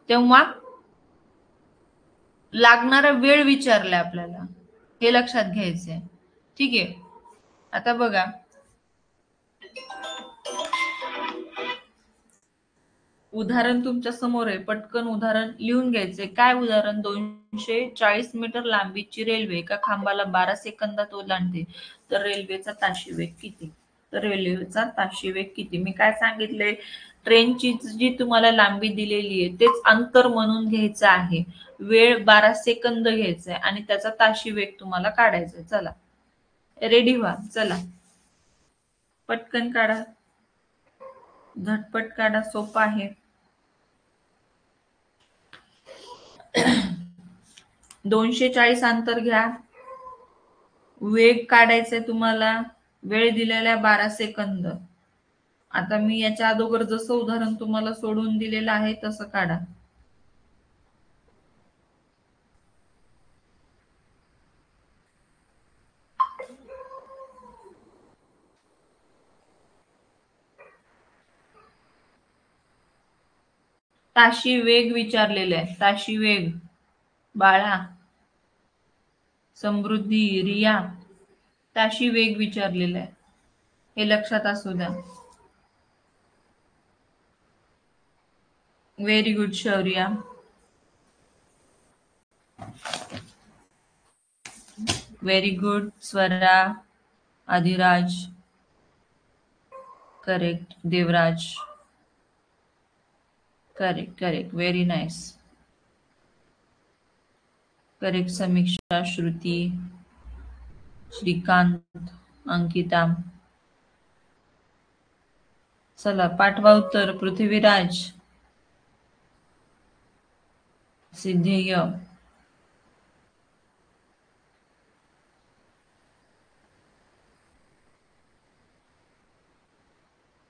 तेव्हा लागणारा वेळ विचारलाय आपल्याला. हे लक्षात घ्यायचंय. ठीक आहे. आता बघा उदाहरण तुमच्या समोर आहे. पटकन उदाहरण लिहून घ्यायचंय. काय उदाहरण? 240 मीटर लांबीची रेल्वे एका खांबाला 12 सेकंदात ओलांडते. तर रेल्वेचा ताशी वेग किती? मी काय सांगितलंय? ट्रेनची जी तुम्हाला लांबी दिलेली आहे तेच अंतर म्हणून घ्यायचं आहे. वेळ 12 सेकंद घ्यायचाय आणि त्याचा ताशी वेग तुम्हाला काढायचा. चला रेडी व्हा. चला पटकन काढा. झटपट काढा. सोपा आहे. 240 अंतर घ्या. वेग काढायचाय तुम्हाला. वेळ दिलेला 12 सेकंद. आता मी याच्या अगोदर जसं उदाहरण तुम्हाला सोडून दिलेलं आहे तसं काढा. ताशी वेग विचारलेला आहे. ताशी वेग. बाळा, समृद्धी, रिया, ताशी वेग विचारलेला आहे. हे लक्षात असू द्या. Very good Shaurya. Very good Swara. Adiraj. Correct. Devraj. Correct. Very nice. Correct. Samiksha. Shruti. Shrikant. Ankita. चला पाठवा उत्तर. पृथ्वीराज. सिद्धेय.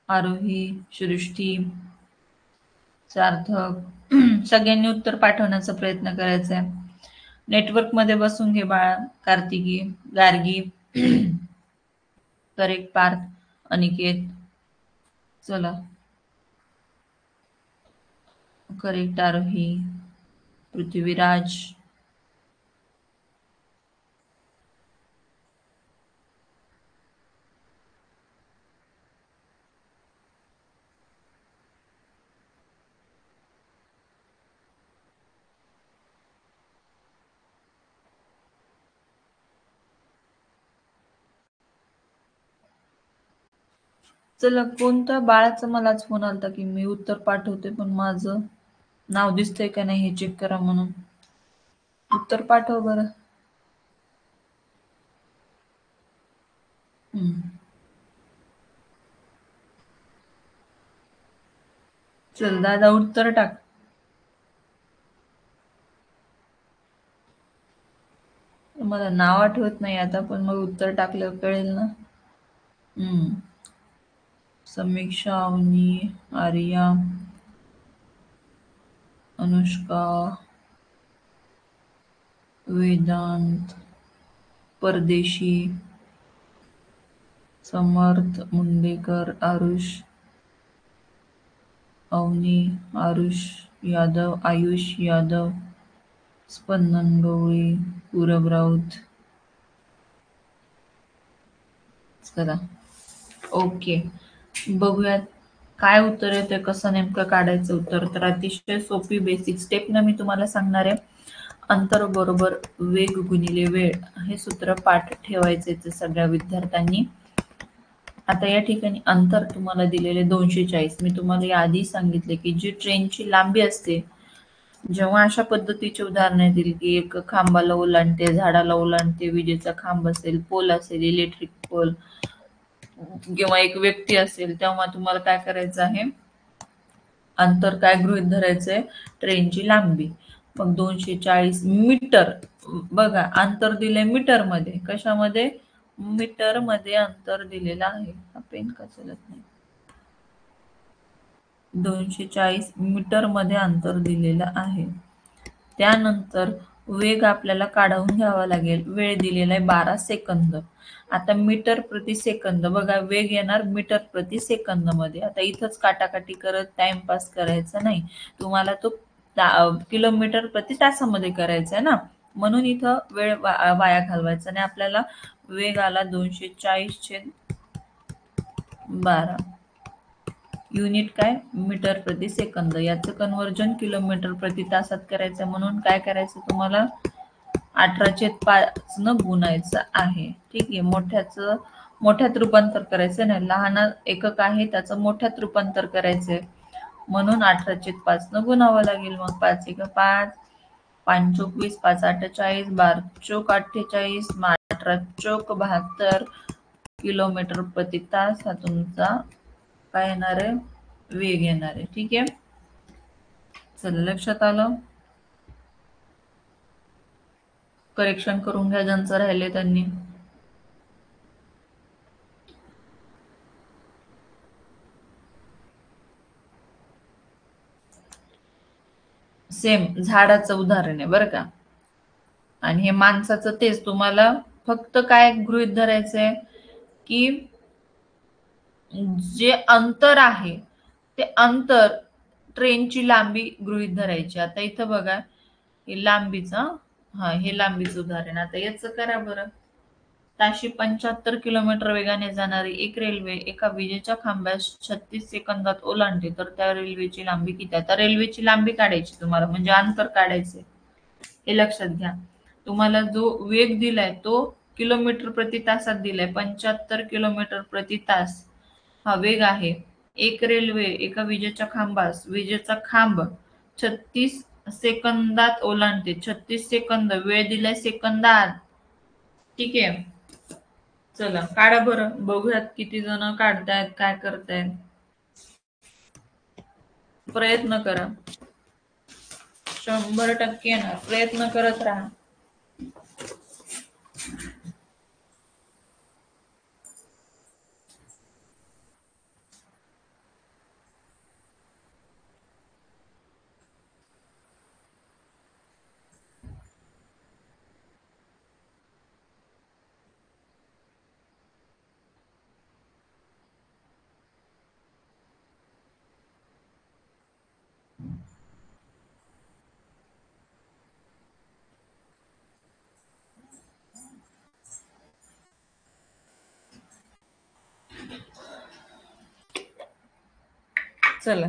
आरोही. सृष्टी. सार्थक. सगळ्यांनी उत्तर पाठवण्याचा प्रयत्न करायचा आहे. नेटवर्क मध्ये बसून घे बाळा. कार्तिकी. गार्गी. करेक्ट. पार्थ. अनिकेत. चला करेक्ट. आरोही. पृथ्वीराज. चला कोणत्या बाळाचा मलाच फोन आलता की मी उत्तर पाठवते पण माझं नाव दिसतंय का नाही हे चेक करा म्हणून. उत्तर पाठव बरं. चल दादा उत्तर टाक. मला नाव आठवत नाही आता पण मग उत्तर टाकल्यावर कळेल ना. समीक्षा. अवनी. आर्या. अनुष्का. वेदांत. परदेशी. समर्थ. मुंडेकर. आरुष. अवनी. आयुष यादव. स्पंदन गवळी. पूरब राऊत. चला ओके बघूयात काय उत्तर येते. कसं नेमकं काढायचं उत्तर. तर अतिशय सोपी बेसिक स्टेप न मी तुम्हाला सांगणार आहे. अंतर बरोबर वेग गुणिले वेळ हे सूत्र पाठ ठेवायचे सगळ्या विद्यार्थ्यांनी. आता या ठिकाणी अंतर तुम्हाला दिलेले 240. मी तुम्हाला याआधी सांगितले की जी ट्रेनची लांबी असते जेव्हा अशा पद्धतीची उदाहरणे दिली की एक खांबाला ओलांडते, झाडाला ओलांडते, विजेचा खांब असेल, पोल असेल, इलेक्ट्रिक पोल किंवा एक व्यक्ती असेल, तेव्हा तुम्हाला काय करायचं आहे? अंतर काय गृहीत धरायचंय? ट्रेनची लांबी. मग 240 मीटर. बघा अंतर दिलंय मीटर मध्ये. कशामध्ये? मीटर मध्ये अंतर दिलेलं आहे. हा पेन का चलत नाही? 240 मीटर मध्ये अंतर दिलेलं आहे. त्यानंतर वेग आपल्याला काढून घ्यावा लागेल. वेळ दिलेला आहे 12 सेकंद. आता मीटर प्रति सेकंद बघा, वेग येणार मीटर प्रति सेकंद मध्ये. आता इथंच काटाकाटी करत टाइमपास करायचा नाही. तुम्हाला तो किलोमीटर प्रति तासामध्ये करायचा आहे ना, म्हणून इथं वेळ वाया घालवायचा नाही. आपल्याला वेग आला 240/12. युनिट काय? मीटर प्रति सेकंद. याचं कन्वर्जन किलोमीटर प्रति तासात करायचं, म्हणून काय करायचं तुम्हाला? 18/5 न गुणायचं आहे. ठीक आहे. मोठ्यात रूपांतर करायचं नाही. लहान एकक आहे त्याचं मोठ्यात रूपांतर करायचंय, म्हणून 18/5 न गुणावं लागेल. मग 5 एक 5, 5 चोक 20, 5 8 40, 12 चोक 48, 18 चोक 72 किलोमीटर प्रति तास हा तुमचा काय येणार आहे? वेग येणार आहे. ठीक आहे. चला, लक्षात आलं? करेक्शन करून घ्या ज्यांचं राहिले त्यांनी. सेम झाडाचं उदाहरण आहे बरं का. आणि हे माणसाचं तेच. तुम्हाला फक्त काय गृहीत धरायचंय की जे अंतर आहे ते अंतर ट्रेनची लांबी गृहीत धरायची. आता इथं बघा, हे लांबीचं, हे लांबीचं उदाहरण. आता याचं करा बरं. ताशी 75 किलोमीटर वेगाने जाणारी एक रेल्वे एका विजेच्या खांबास 36 सेकंदात ओलांडते, तर त्या रेल्वेची लांबी किती? आता रेल्वेची लांबी काढायची तुम्हाला, म्हणजे अंतर काढायचे. हे लक्षात घ्या. तुम्हाला जो वेग दिलाय तो किलोमीटर प्रति तासात दिलाय. 75 किलोमीटर प्रति तास हा वेग आहे. एक रेल्वे एका विजेच्या खांबास विजेचा खांब 36 सेकंदात ओलांडते. 36 सेकंद वेळ दिलाय सेकंदात. ठीक आहे. चला काढा बरं, बघूयात किती जण काढतायत, काय करतायत. प्रयत्न करा. 100% येणार. प्रयत्न करत राहा. चला,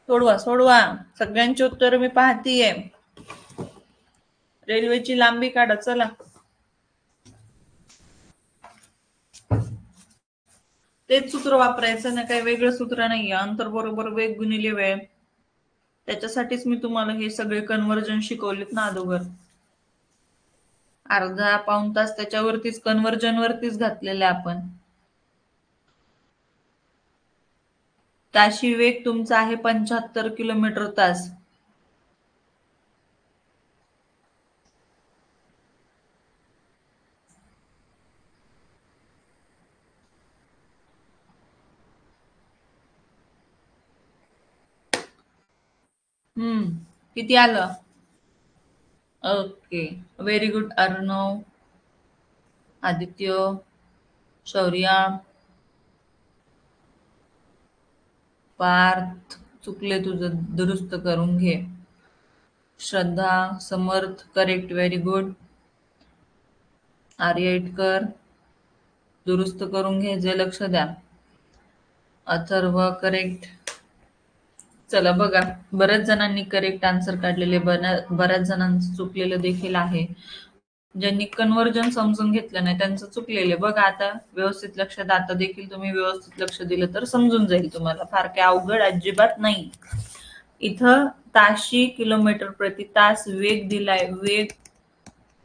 सोडवा सोडवा. सगळ्यांची उत्तर मी पाहतीये. रेल्वेची लांबी काढा. चला, तेच सूत्र वापरायचं ना, काही वेगळं सूत्र नाहीये. अंतर बरोबर वेग गुणिले वेळ. त्याच्यासाठीच मी तुम्हाला हे सगळे कन्वर्जन शिकवलेत ना अगोदर. अर्धा पाऊण तास त्याच्यावरतीच कन्वर्जन वरतीच घातलेले आपण. ताशी वेग तुमचा आहे 75 किलोमीटर तास. किती आलं? Okay, very good Arnav, Aditya, Shaurya, Parth. चुकले तुझं, दुरुस्त करून घे. Shraddha, Samarth, correct, very good. Arya Itkar, दुरुस्त करून घे, जे लक्ष द्या. अथर्व करेक्ट. चला बघा, बऱ्याच जणांनी करेक्ट आन्सर काढलेले, बऱ्याच जणांचं चुकलेलं देखील आहे. ज्यांनी कन्वर्जन समजून घेतलं नाही त्यांचं चुकलेलं. बघा आता व्यवस्थित लक्ष द्या. आता देखील तुम्ही व्यवस्थित लक्ष दिलं तर समजून जाईल तुम्हाला. फार काही अवघड अजिबात नाही. इथं ताशी किलोमीटर प्रति तास वेग दिलाय. वेग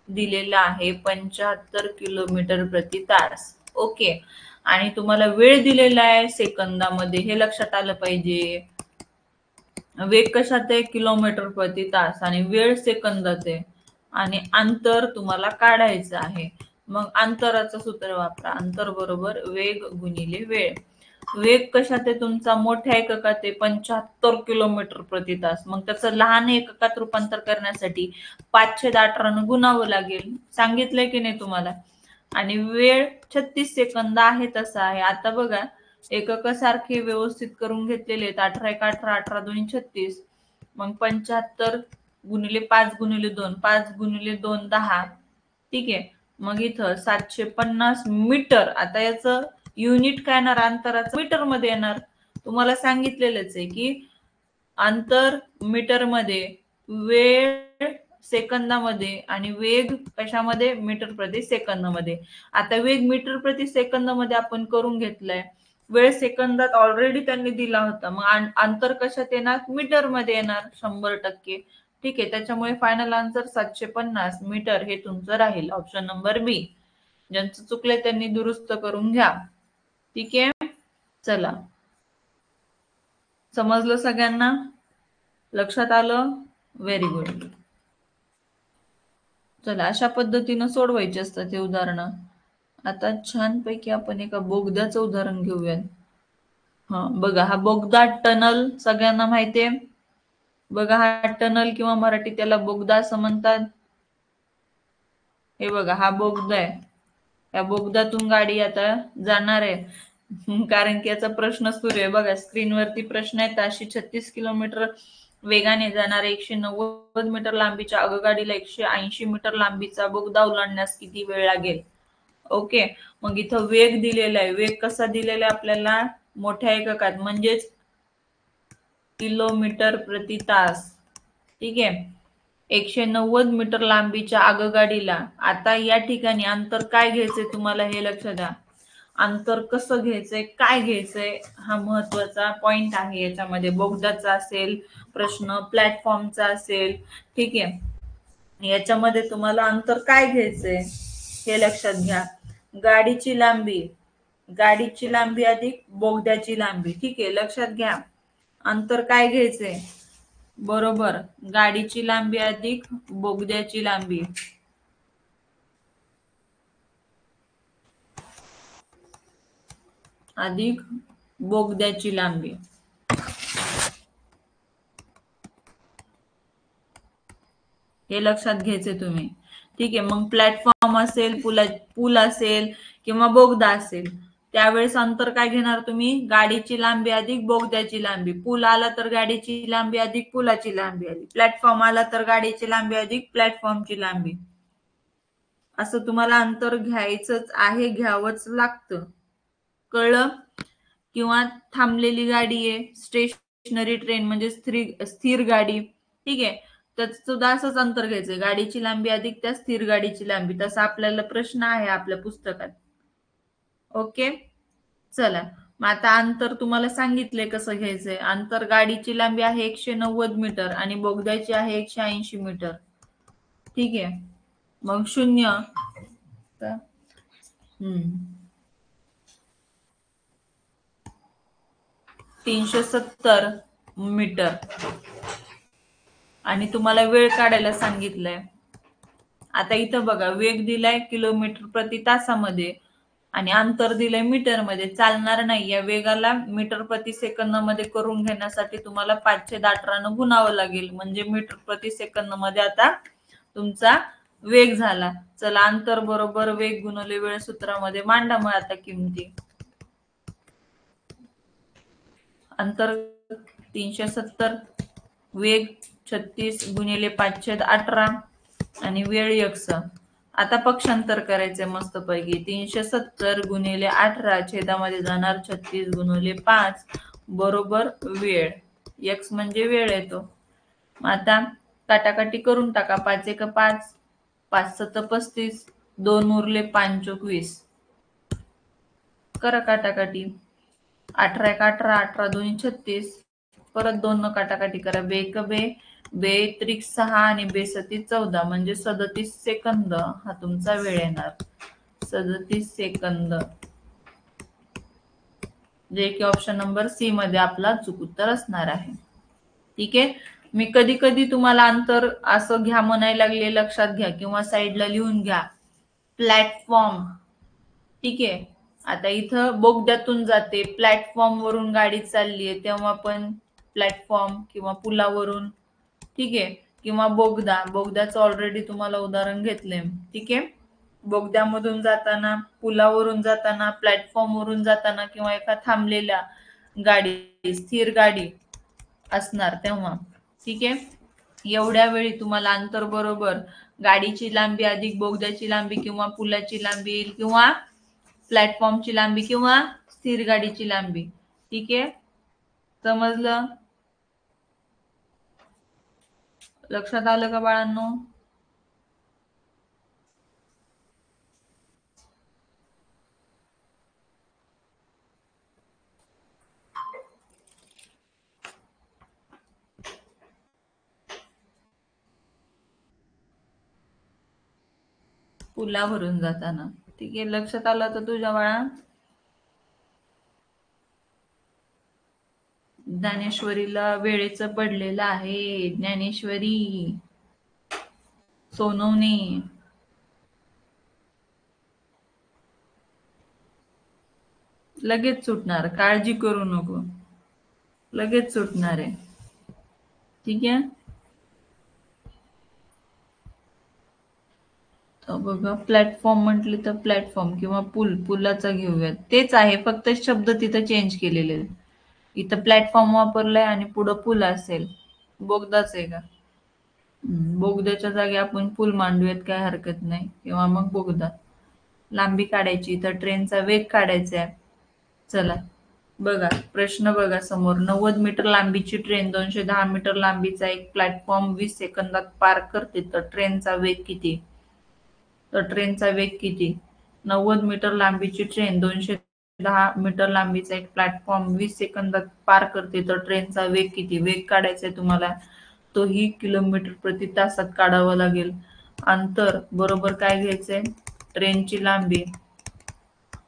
दिलेला आहे 75 किलोमीटर प्रति तास. ओके. आणि तुम्हाला वेळ दिलेला आहे सेकंदामध्ये, हे लक्षात आलं पाहिजे. वेग कशात आहे? किलोमीटर प्रति तास, आणि वेळ सेकंदात आहे. आणि अंतर तुम्हाला काढायचं आहे. मग अंतराचं सूत्र वापरा. अंतर बरोबर वेग गुणिले वेळ. वेग कशात आहे तुमचा? मोठ्या एककात आहे 75 किलोमीटर प्रति तास. मग त्याचं लहान एककात रूपांतर करण्यासाठी 518 गुणावं लागेल. सांगितलंय की नाही तुम्हाला? आणि वेळ 36 सेकंद आहे तसा आहे. आता बघा, एकक सारखे व्यवस्थित करून घेतलेले आहेत. 18 एक 18, 18 दोन्ही 36. मग 75 गुणिले 5 गुणिले 2, 5 गुणिले 2 10. ठीक आहे. मग इथं 750 मीटर. आता याचं युनिट काय येणार? अंतराचं मीटर मध्ये येणार. तुम्हाला सांगितलेलंच आहे की अंतर मीटर मध्ये, वेळ सेकंदामध्ये, आणि वेग कशामध्ये? मीटर प्रति सेकंदामध्ये. आता वेग मीटर प्रति सेकंदामध्ये आपण करून घेतलाय. वेळ सेकंदात ऑलरेडी त्यांनी दिला होता. मग अंतर कशात येणार? मीटर मध्ये येणार 100%. ठीक आहे. त्याच्यामुळे फायनल आन्सर 750 मीटर हे तुमचं राहील. ऑप्शन नंबर बी. ज्यांचं चुकलंय त्यांनी दुरुस्त करून घ्या. ठीक आहे. चला, समजलं सगळ्यांना? लक्षात आलं? Very good. चला, अशा पद्धतीनं सोडवायचे असतात हे उदाहरणं. आता छानपैकी आपण एका बोगद्याचं उदाहरण घेऊयात. बघा, हा बोगदा टनल सगळ्यांना माहितीये. बघा, हा टनल किंवा मराठी त्याला बोगदा असं म्हणतात. हे बघा, हा बोगदा आहे. या बोगद्यातून गाडी आता जाणार आहे. कारण की याचा प्रश्न सुरू आहे. बघा स्क्रीनवरती प्रश्न आहे. ताशी 36 किलोमीटर वेगाने जाणाऱ्या 190 मीटर लांबीच्या आगगाडीला 180 मीटर लांबीचा बोगदा ओलांडण्यास किती वेळ लागेल? ओके. मग इथं वेग दिलेला आहे. वेग कसा दिलेला आहे आपल्याला? मोठ्या एककात, म्हणजेच किलोमीटर प्रति तास. ठीक आहे. 190 मीटर लांबीच्या आगगाडीला, आता या ठिकाणी अंतर काय घ्यायचंय तुम्हाला हे लक्ष द्या. अंतर कसं घ्यायचंय, काय घ्यायचंय, हा महत्वाचा पॉइंट आहे याच्यामध्ये. बोगद्याचा असेल प्रश्न, प्लॅटफॉर्मचा असेल. ठीक आहे. याच्यामध्ये तुम्हाला अंतर काय घ्यायचंय हे लक्षात घ्या. गाडीची लांबी, गाडीची लांबी अधिक बोगद्याची लांबी. ठीक आहे, लक्षात घ्या. अंतर काय घ्यायचंय? बरोबर, गाडीची लांबी अधिक बोगद्याची लांबी. अधिक बोगद्याची लांबी. हे लक्षात घ्यायचे तुम्ही. ठीक आहे. मग प्लॅटफॉर्म असेल, पूल असेल किंवा बोगदा असेल, त्यावेळेस अंतर काय घेणार तुम्ही? गाडीची लांबी अधिक बोगद्याची लांबी. पूल आला तर गाडीची लांबी अधिक पुलाची लांबी आली. प्लॅटफॉर्म आला तर गाडीची लांबी अधिक प्लॅटफॉर्मची लांबी. असं तुम्हाला अंतर घ्यायचंच आहे, घ्यावंच लागतं. कळलं? किंवा थांबलेली गाडी आहे, स्टेशनरी ट्रेन म्हणजे स्थिर गाडी. ठीक आहे. त्याच सुद्धा असंच अंतर घ्यायचंय. गाडीची लांबी अधिक त्या स्थिर गाडीची लांबी. तसा आपल्याला प्रश्न आहे आपल्या पुस्तकात. ओके. चला, मग आता अंतर तुम्हाला सांगितलंय कसं घ्यायचंय. अंतर गाडीची लांबी आहे 190 मीटर आणि बोगद्याची आहे 180 मीटर. ठीक आहे. मग 0. हम्म 370 मीटर. आणि तुम्हाला वेळ काढायला सांगितलंय. आता इथं बघा, वेग दिलाय किलोमीटर प्रति तासामध्ये आणि अंतर दिलंय मीटर मध्ये. चालणार नाही. या वेगाला मीटर प्रति सेकंद मध्ये करून घेण्यासाठी तुम्हाला 518 गुणावं लागेल. म्हणजे मीटर प्रति सेकंद मध्ये आता तुमचा वेग झाला. चला, अंतर बरोबर वेग गुणिले वेळ सूत्रामध्ये मांडा मग आता किमती. अंतर 370, वेग 36 गुणिले 518 आणि वेळ x. आता पक्षांतर करायचंय मस्तपैकी. 370 गुणिले 18 छेदामध्ये जाणार 36 गुणिले 5 बरोबर वेळ. एक्स म्हणजे वेळ येतो. आता काटाकाटी करून टाका. 5 एक 5, 5 7 35, 2 उरले 5 चोक 20. करा काटाकाटी. 18 एक 18, 18 दोन्ही 36. परत 2 न काटाकाटी करा. बे एक बे, बे त्रिक 6 आणि बे सती 14 म्हणजे 37 सेकंद हा तुमचा वेळ येणार. 37 सेकंद, जे की ऑप्शन नंबर सी मध्ये आपला चूक उत्तर असणार आहे. ठीक आहे. मी कधी कधी तुम्हाला अंतर असं घ्या म्हणायला लागले, लक्षात घ्या किंवा साईडला लिहून घ्या. प्लॅटफॉर्म. ठीक आहे. आता इथं बोगद्यातून जाते, प्लॅटफॉर्म वरून गाडी चालली आहे तेव्हा पण प्लॅटफॉर्म किंवा पुलावरून. ठीक आहे. किंवा बोगदा, बोगद्याचं ऑलरेडी तुम्हाला उदाहरण घेतलंय. ठीक आहे. बोगद्यामधून जाताना, पुलावरून जाताना, प्लॅटफॉर्म वरून जाताना किंवा एका थांबलेल्या गाडी, स्थिर गाडी असणार तेव्हा. ठीक आहे. एवढ्या वेळी तुम्हाला अंतर बरोबर गाडीची लांबी अधिक बोगद्याची लांबी किंवा पुलाची लांबी येईल किंवा प्लॅटफॉर्मची लांबी किंवा स्थिर गाडीची लांबी. ठीक आहे. समजलं? लक्षात आलं का बाळांनो? पुलावरून जाताना. ठीक आहे. लक्षात आलं तर तुझ्या बाळा? ज्ञानेश्वरीला वेळेचं पडलेलं आहे. ज्ञानेश्वरी सोनवणे. लगेच सुटणार, काळजी करू नको. लगेच सुटणार आहे. ठीक आहे. तर बघा, प्लॅटफॉर्म म्हटले तर प्लॅटफॉर्म किंवा पूल, पुलाचा घेऊयात. तेच आहे, फक्त शब्द तिथं चेंज केलेले आहेत. इथं प्लॅटफॉर्म वापरलाय आणि पुढं पूल असेल. बोगदाच आहे का? बोगद्याच्या जागी आपण पूल मांडूयात, काय हरकत नाही. किंवा मग बोगदा. लांबी काढायची तर ट्रेनचा वेग काढायचा आहे. चला बघा, प्रश्न बघा समोर. 90 मीटर लांबीची ट्रेन 210 मीटर लांबीचा एक प्लॅटफॉर्म 20 सेकंदात पार करते, तर ट्रेनचा वेग किती? तर ट्रेनचा वेग किती? 90 मीटर लांबीची ट्रेन 210 मीटर लांबीचा एक प्लॅटफॉर्म 20 सेकंदात पार करते, तर ट्रेनचा वेग किती? वेग काढायचा आहे तुम्हाला. तोही किलोमीटर प्रति तासात काढावा लागेल. अंतर बरोबर काय घ्यायचंय? ट्रेनची लांबी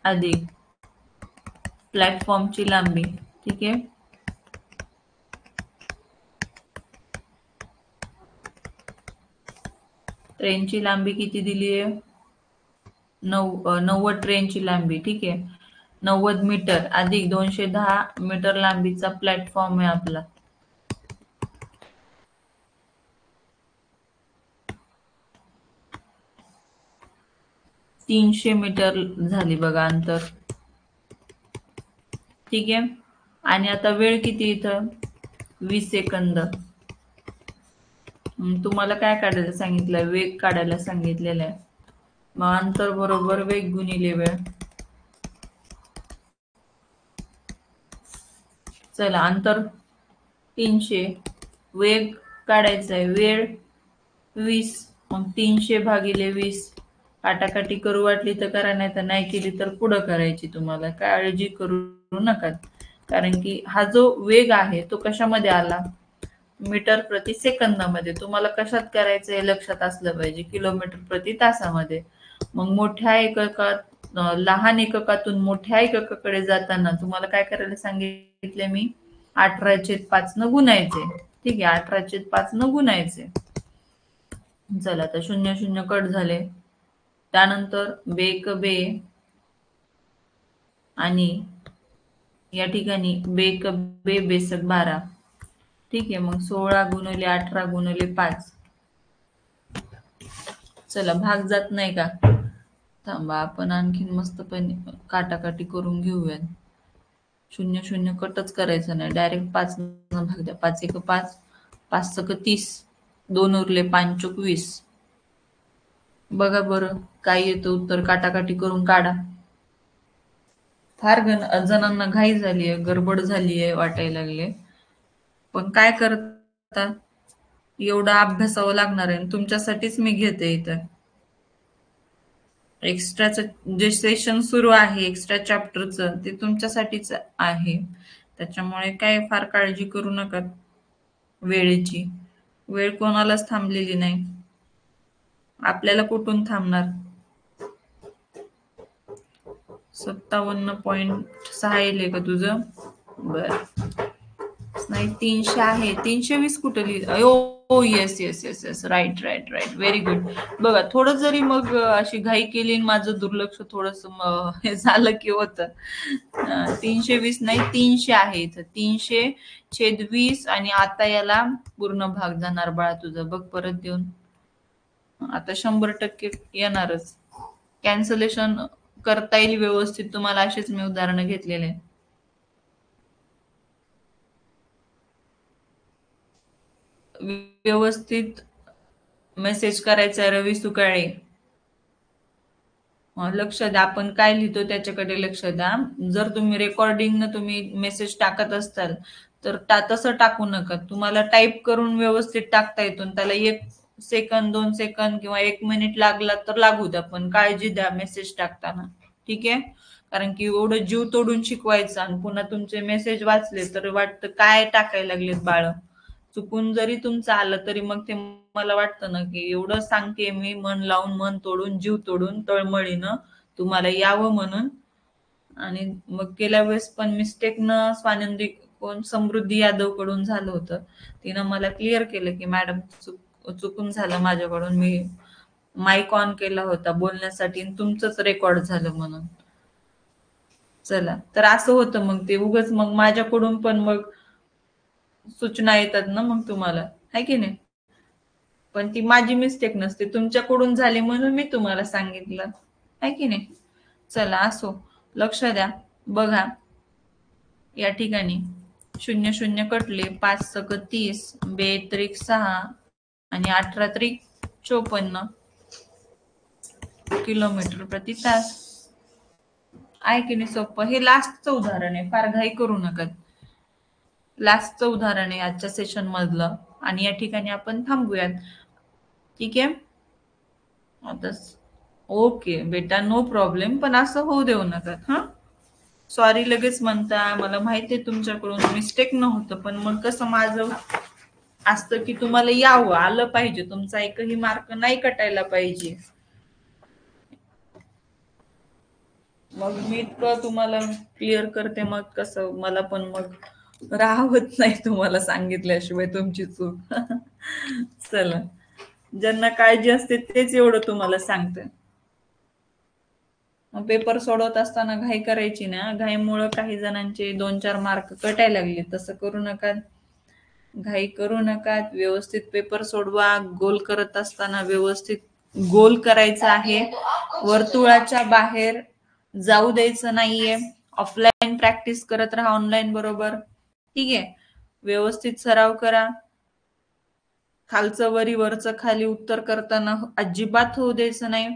अधिक प्लॅटफॉर्मची लांबी. ठीक आहे. ट्रेनची लांबी किती दिली आहे? 90 ट्रेनची लांबी. ठीक आहे. 90 मीटर अधिक 210 मीटर लांबीचा प्लॅटफॉर्म आहे आपला. 300 मीटर झाली बघा अंतर. ठीक आहे. आणि आता वेळ किती इथं? 20 सेकंद. तुम्हाला काय काढायला सांगितलंय? वेग काढायला सांगितलेलं आहे. मग अंतर बरोबर वेग गुणिले वेळ. चला, अंतर 300, वेग काढायचा आहे, वेळ 20, मग 300 भागिले 20. काटाकाटी करू वाटली तर करा, नाही तर नाही केली तर पुढं करायची. तुम्हाला काळजी करू नका, कारण की हा जो वेग आहे तो कशामध्ये आला? मीटर प्रति सेकंदामध्ये. तुम्हाला कशात करायचं हे लक्षात असलं पाहिजे. किलोमीटर प्रति तासामध्ये. मग मोठ्या एककात, लहान एककातून मोठ्या एककाकडे जाताना तुम्हाला काय करायला सांगितले मी? 18/5 न गुणायचे. ठीक आहे. 18/5 न गुणायचे. चला, आता 0 0 कट झाले. त्यानंतर बेक बे आणि या ठिकाणी बेक बे बेसक 12. ठीक आहे. मग 16 गुणिले 18 गुणिले 5. चला, भाग जात नाही का? थांबा, आपण आणखीन मस्त पण काटाकाटी करून घेऊयात. 0 0 कटच करायचं नाही, डायरेक्ट 5 न भाग द्या. 5 एक 5, 5 सक 30, 2 उरले 5 चोक 20. बघा बरं काय येतं उत्तर, काटाकाटी करून काढा. फार जणांना घाई झालीये, गडबड झालीये वाटायला लागले. पण काय करता, एवढं अभ्यासावं लागणार आहे आणि तुमच्यासाठीच मी घेते इथं. एक्स्ट्राचं जे सेशन सुरू आहे एक्स्ट्रा चॅप्टरचं ते तुमच्यासाठीच आहे. त्याच्यामुळे काय फार काळजी करू नका वेळेची. वेळ कोणालाच थांबलेली नाही. आपल्याला कुठून थांबणार. 57.6 येईल का तुझं? बर. नाही 300 आहे. 320 कुठं लिहिलं? Oh yes yes yes yes, right right right, very good. बघा थोडं जरी मग अशी घाई केली आणि माझं दुर्लक्ष थोडस हे झालं की होतं. 320 नाही 300 आहे इथं. 300/20 आणि आता याला पूर्ण भाग जाणार बाळा तुझं. बघ परत देऊन आता 100% येणारच. कॅन्सलेशन करता येईल व्यवस्थित तुम्हाला, असेच मी उदाहरणं घेतलेले. व्यवस्थित मेसेज करायचा रवी सुकाळे. लक्ष द्या आपण काय लिहितो त्याच्याकडे लक्ष द्या. जर तुम्ही रेकॉर्डिंग तुम्ही मेसेज टाकत असताल तर तसं टाकू नका. तुम्हाला टाईप करून व्यवस्थित टाकता येतो. त्याला 1 सेकंद 2 सेकंद किंवा 1 मिनिट लागला तर लागू द्या, पण काळजी द्या मेसेज टाकताना. ठीक आहे. कारण की एवढं जीव तोडून शिकवायचं आणि पुन्हा तुमचे मेसेज वाचले तर वाटतं काय टाकायला लागलेत बाळ. चुकून जरी तुमचं आलं तरी मग ते मला वाटतं ना की एवढं सांगते मी मन लावून मन तोडून जीव तोडून तळमळीनं तुम्हाला यावं म्हणून. आणि मग गेल्या वेळेस पण मिस्टेकनं स्वानंदी कोण समृद्धी यादव कडून झालं होतं. तिनं मला क्लिअर केलं की मॅडम चुकून झालं माझ्याकडून, मी माईक ऑन केला होता बोलण्यासाठी आणि तुमचंच रेकॉर्ड झालं म्हणून. चला तर असं होतं मग ते उगच मग माझ्याकडून पण मग सूचना येतात ना मग तुम्हाला, है की नाही. पण ती माझी मिस्टेक नसते, तुमच्याकडून झाली म्हणून मी तुम्हाला सांगितलं, है की नाही. चला असो, लक्ष द्या. बघा या ठिकाणी 0 0 कटले, 5 × 6 = 30, 2 × 6 आणि 18 × 54 किलोमीटर प्रति तास. आहे की नाही सोपं. हे लास्टचं उदाहरण आहे, फार घाई करू नका. लास्टचं उदाहरण आहे आजच्या सेशन मधलं आणि या ठिकाणी आपण थांबूयात. ठीक आहे. आता ओके बेटा, नो प्रॉब्लेम, पण असं होऊ देऊ नका. हा सॉरी लगेच म्हणता, मला माहिती आहे तुमच्याकडून मिस्टेक नव्हतं, पण मग कसं माझं असतं की तुम्हाला यावं आलं पाहिजे, तुमचा एकही मार्क नाही कटायला पाहिजे. मग मी इतकं तुम्हाला क्लिअर करते मग कसं मला पण मग राहत नाही तुम्हाला सांगितल्याशिवाय तुमची चूक. चला, ज्यांना काळजी असते तेच एवढं तुम्हाला सांगते. पेपर सोडवत असताना घाई करायची ना, घाईमुळं काही जणांचे 2 4 मार्क कटायला लागले. तसं करू नका, घाई करू नका. व्यवस्थित पेपर सोडवा. गोल करत असताना व्यवस्थित गोल करायचा आहे, वर्तुळाच्या बाहेर जाऊ द्यायचं नाहीये. ऑफलाईन प्रॅक्टिस करत राहा ऑनलाईन बरोबर. ठीक आहे. व्यवस्थित सराव करा. खालचं वरी वरचं खाली उत्तर करताना अजिबात होऊ द्यायचं नाही.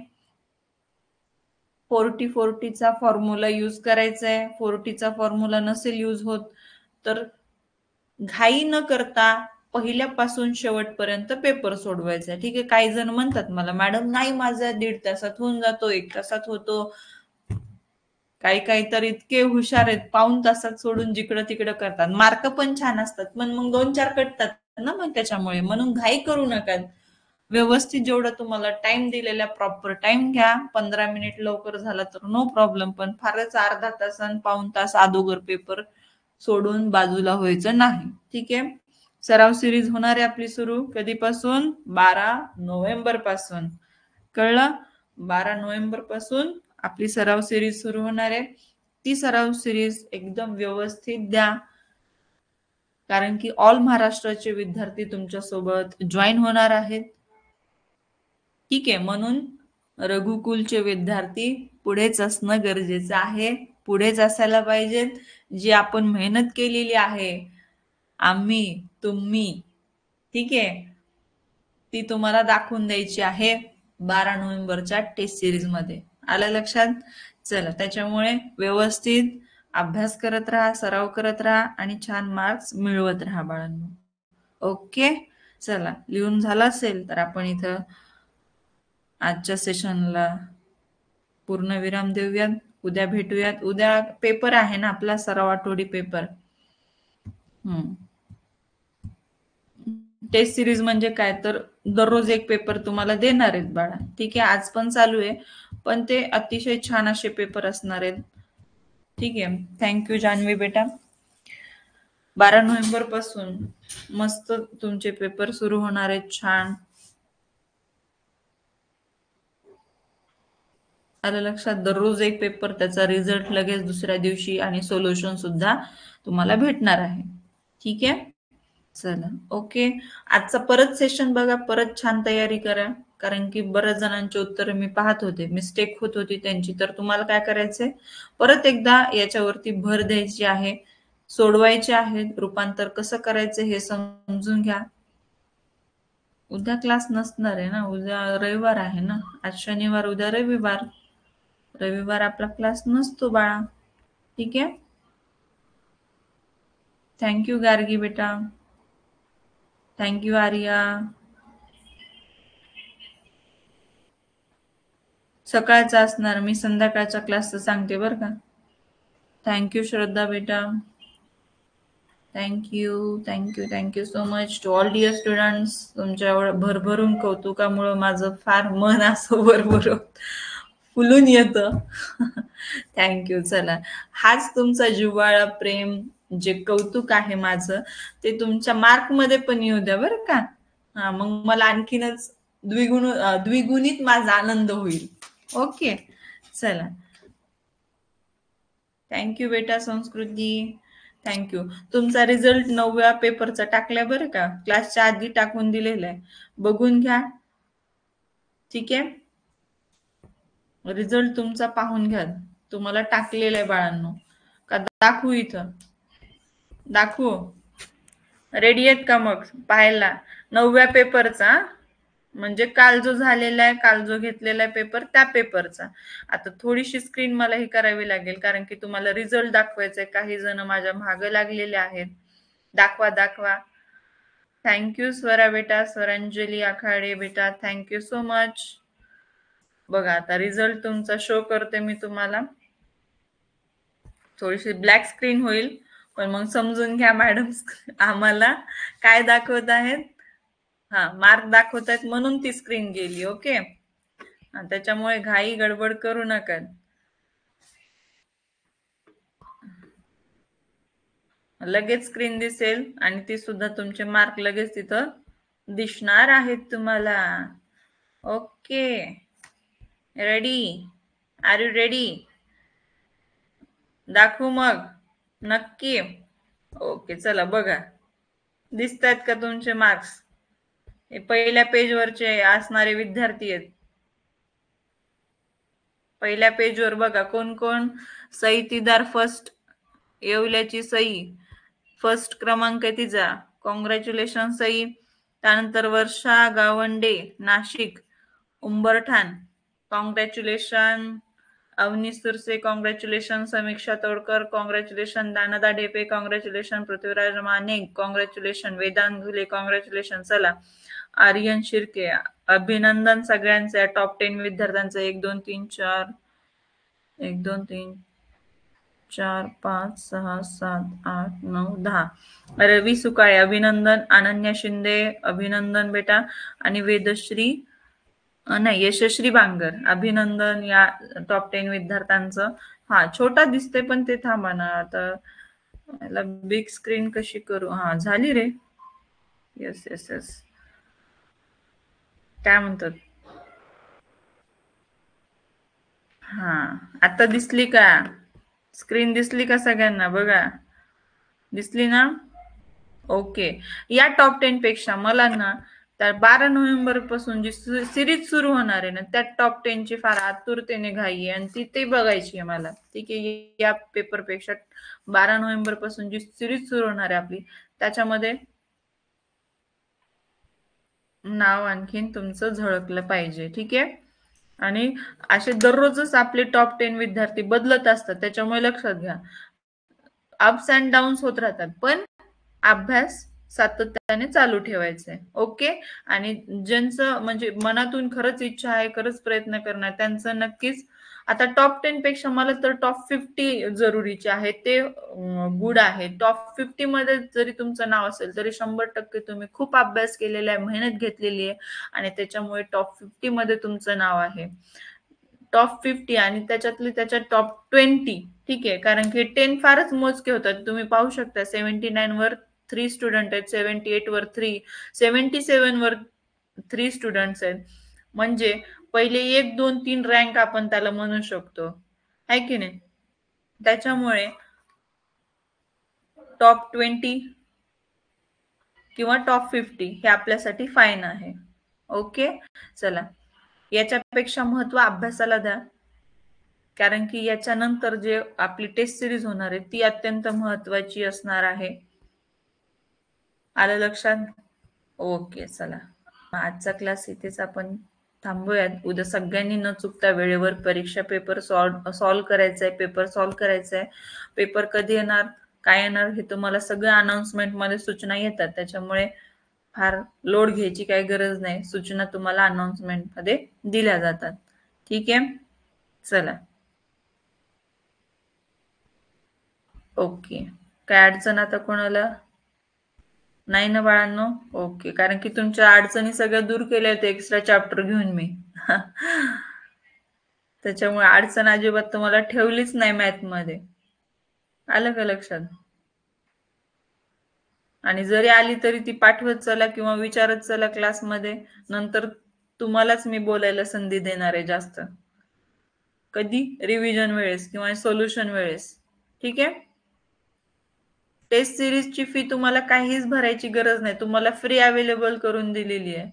40-40चा फॉर्म्युला यूज करायचा आहे. 40चा फॉर्म्युला नसेल यूज होत तर घाई न करता पहिल्यापासून शेवटपर्यंत पेपर सोडवायचा. ठीक आहे. काही जण म्हणतात मला मॅडम नाही माझा 1.5 तासात होऊन जातो, 1 तासात होतो. काही काही तर इतके हुशार आहेत, पाऊण तासात सोडून जिकडं तिकडं करतात. मार्क पण छान असतात, पण मग 2 4 कटतात ना मग त्याच्यामुळे. म्हणून घाई करू नका. व्यवस्थित जेवढं तुम्हाला टाइम दिलेला प्रॉपर टाइम घ्या. 15 मिनिट लवकर झाला तर नो प्रॉब्लेम, पण फारच अर्धा तास आणि पाऊण तास अगोदर पेपर सोडून बाजूला व्हायचं नाही. ठीक आहे. सराव सिरीज होणार आहे आपली सुरू कधीपासून? 12 नोव्हेंबर पासून. कळलं? 12 नोव्हेंबर पासून आपली सराव सिरीज सुरू होणार आहे. ती सराव सिरीज एकदम व्यवस्थित द्या, कारण की ऑल महाराष्ट्राचे विद्यार्थी तुमच्या सोबत जॉईन होणार आहेत. ठीक आहे. म्हणून रघुकुलचे विद्यार्थी पुढेच असणं गरजेचं आहे. पुढेच असायला पाहिजेत. जी आपण मेहनत केलेली आहे आम्ही तुम्ही, ठीक आहे, ती तुम्हाला दाखवून द्यायची आहे. 12 नोव्हेंबरच्या टेस्ट सिरीज मध्ये. आलं लक्षात? चला, त्याच्यामुळे व्यवस्थित अभ्यास करत राहा, सराव करत राहा आणि छान मार्क्स मिळवत राहा बाळांनो. ओके, चला, लिहून झालं असेल तर आपण इथं आजच्या सेशनला पूर्णविराम देऊयात. उद्या भेटूयात. उद्या पेपर आहे ना आपला, सराव आठवडी पेपर. टेस्ट सिरीज म्हणजे काय, तर दररोज एक पेपर तुम्हाला देणार आहेत बाळा. ठीक आहे, आज पण चालू आहे, पण ते अतिशय छान असे पेपर असणार आहेत. ठीक आहे, थँक्यू जान्हवी बेटा. 12 नोव्हेंबर पासून मस्त तुमचे पेपर सुरू होणार आहेत, छान. आलं लक्षात? दररोज एक पेपर, त्याचा रिझल्ट लगेच दुसऱ्या दिवशी आणि सोल्युशन सुद्धा तुम्हाला भेटणार आहे. ठीक आहे, चला, ओके. आजचा परत सेशन बघा, परत छान तयारी करा, कारण की बऱ्याच जणांची उत्तरं मी पाहत होते, मिस्टेक होत होती त्यांची. तर तुम्हाला काय करायचंय, परत एकदा याच्यावरती भर द्यायची आहे, सोडवायचे आहेत, रूपांतर कसं करायचं हे समजून घ्या. उद्या क्लास नसणार आहे ना, उद्या रविवार आहे ना, आज शनिवार, उद्या रविवार. रविवार आपला क्लास नसतो बाळा. ठीक आहे, थँक्यू गार्गी बेटा, थँक्यू आर्या. सकाळचा असणार, मी संध्याकाळच्या क्लासचं सांगते बरं का. थँक्यू श्रद्धा बेटा, thank you, thank you, thank you so much to all dear students. तुमच्या भरभरून कौतुकामुळं माझं फार मन असं भरभरून फुलून येतं. थँक्यू. चला, हाच तुमचा जिव्हाळा, प्रेम, जे कौतुक आहे माझं, ते तुमच्या मार्कमध्ये पण येऊ द्या बरं का. हा, मग मला आणखीनच द्विगुणित माझा आनंद होईल. ओके, चला, थँक्यू बेटा संस्कृती, थँक्यू. तुमचा रिझल्ट 9व्या पेपरचा टाकलाय बरं का, क्लासच्या आधी टाकून दिलेला आहे, बघून घ्या. ठीक आहे, रिझल्ट तुमचा पाहून घ्या, तुम्हाला टाकलेला आहे बाळांनो. का दाखवू इथं, दाखवू? रेडी आहेत का मग पाहायला 9व्या पेपरचा? म्हणजे काल जो झालेला आहे, काल जो घेतलेला आहे पेपर, त्या पेपरचा. आता थोडीशी स्क्रीन मला ही करावी लागेल, कारण की तुम्हाला रिझल्ट दाखवायचा आहे. काही जण माझ्या मागे लागलेले आहेत. दाखवा, दाखवा. थँक्यू स्वरा बेटा, स्वरांजली आखाडे बेटा, थँक्यू सो मच. बघा, आता रिझल्ट तुमचा शो करते मी तुम्हाला. थोडीशी ब्लॅक स्क्रीन होईल, पण मग समजून घ्या मॅडम आम्हाला काय दाखवत आहेत. हा, मार्क दाखवत आहेत म्हणून ती स्क्रीन गेली. ओके, त्याच्यामुळे घाई गडबड करू नका. लगेच स्क्रीन दिसेल आणि ती सुद्धा तुमचे मार्क लगेच तिथं दिसणार आहेत तुम्हाला. Okay, ready? Are you ready? दाखवू मग? नक्की? ओके, चला बघा, दिसत आहेत का तुमचे मार्क्स? हे पहिल्या पेजवरचे असणारे विद्यार्थी आहेत. पहिल्या पेजवर बघा कोण कोण. सईतीदार फर्स्ट, येवल्याची सई फर्स्ट क्रमांक आहे तिचा, कॉंग्रॅच्युलेशन सई. त्यानंतर Varsha Gawande Nashik Umbarthan, congratulation. Avani Surse congratulation. Samiksha Todkar congratulation. Dnyanada Dhepe congratulation. Prithviraj Mane congratulation. Vedant Ghule congratulation. चला, आर्यन शिर्के अभिनंदन सगळ्यांचे, टॉप 10 विद्यार्थ्यांचं. 1 2 3 4, 1 2 3 4 5 6 7 8 9 10. रवी सुकाळे अभिनंदन. अनन्या शिंदे अभिनंदन बेटा. आणि वेदश्री नाही, यशश्री बांगर अभिनंदन या टॉप 10 विद्यार्थ्यांचं. हा, छोटा दिसते पण ते थांबा ना, आता याला बिग स्क्रीन कशी करू. हा, झाली रे. येस येस येस, काय म्हणतात. हा, आता दिसली का स्क्रीन? दिसली का सगळ्यांना? बघा, दिसली ना? ओके, या टॉप 10 पेक्षा मला ना तर 12 नोव्हेंबर पासून जी सिरीज सुरू होणार आहे ना, त्या टॉप 10 ची फार आतुरतेने घाई आहे आणि ती बघायची आहे मला. ठीक आहे, या पेपर पेक्षा 12 नोव्हेंबर पासून जी सिरीज सुरू होणार आहे आपली, त्याच्यामध्ये नाव आणखीन तुमचं झळकलं पाहिजे. ठीक आहे. आणि असे दररोजच आपले टॉप 10 विद्यार्थी बदलत असतात, त्याच्यामुळे लक्षात घ्या. अप्स अँड डाऊन्स होत राहतात, पण अभ्यास सातत्याने चालू ठेवायचा आहे. ओके. आणि ज्यांचं म्हणजे मनातून खरंच इच्छा आहे, खरंच प्रयत्न करणार, त्यांचं नक्कीच. आता टॉप 10 पेक्षा मला तर टॉप 50 जरुरीचे आहे, ते गुड आहे. टॉप 50 मध्ये जरी तुमचं नाव असेल तरी 100% तुम्ही खूप अभ्यास केलेला आहे, मेहनत घेतलेली आहे, आणि त्याच्यामुळे टॉप 50 मध्ये तुमचं नाव आहे. टॉप 50 आणि त्याच्यातली त्याच्यात टॉप 20. ठीक आहे, कारण की 10 फारच मोजके होतात. तुम्ही पाहू शकता 79 वर 3 स्टुडंट आहेत, 78 वर 3, 77 वर 3 स्टुडंट्स आहेत. म्हणजे पहिले 1, 2, 3 रँक आपण त्याला म्हणू शकतो, आहे की नाही? त्याच्यामुळे टॉप 20 किंवा टॉप 50 हे आपल्यासाठी फाईन आहे. ओके. चला, याच्यापेक्षा महत्व अभ्यासाला द्या, कारण की याच्यानंतर जे आपली टेस्ट सिरीज होणार आहे ती अत्यंत महत्वाची असणार आहे. आलं लक्षात? ओके. चला, आजचा क्लास इथेच आपण थांबूयात. उद्या सगळ्यांनी न चुकता वेळेवर परीक्षा पेपर सॉल्व्ह करायचा आहे, पेपर सॉल्व्ह करायचा आहे. पेपर कधी येणार, काय येणार, हे तुम्हाला सगळं अनाउन्समेंट मध्ये सूचना येतात, त्याच्यामुळे फार लोड घ्यायची काही गरज नाही. सूचना तुम्हाला अनाउन्समेंट मध्ये दिल्या जातात. ठीक आहे. चला, ओके. काय अडचण आता कोणाला नाही ना बाळांनो? ओके. कारण की तुमच्या अडचणी सगळ्या दूर केल्या आहेत एक्स्ट्रा चॅप्टर घेऊन मी. त्याच्यामुळे अडचण अजिबात तुम्हाला ठेवलीच नाही मॅथ मध्ये. आलं का लक्षात? आणि जरी आली तरी ती पाठवत चला किंवा विचारत चला क्लासमध्ये. नंतर तुम्हालाच मी बोलायला संधी देणार आहे जास्त. कधी? रिव्हिजन वेळेस किंवा सोल्युशन वेळेस. ठीक आहे. टेस्ट सिरीजची फी तुम्हाला काहीच भरायची गरज नाही, तुम्हाला फ्री अवेलेबल करून दिलेली आहे.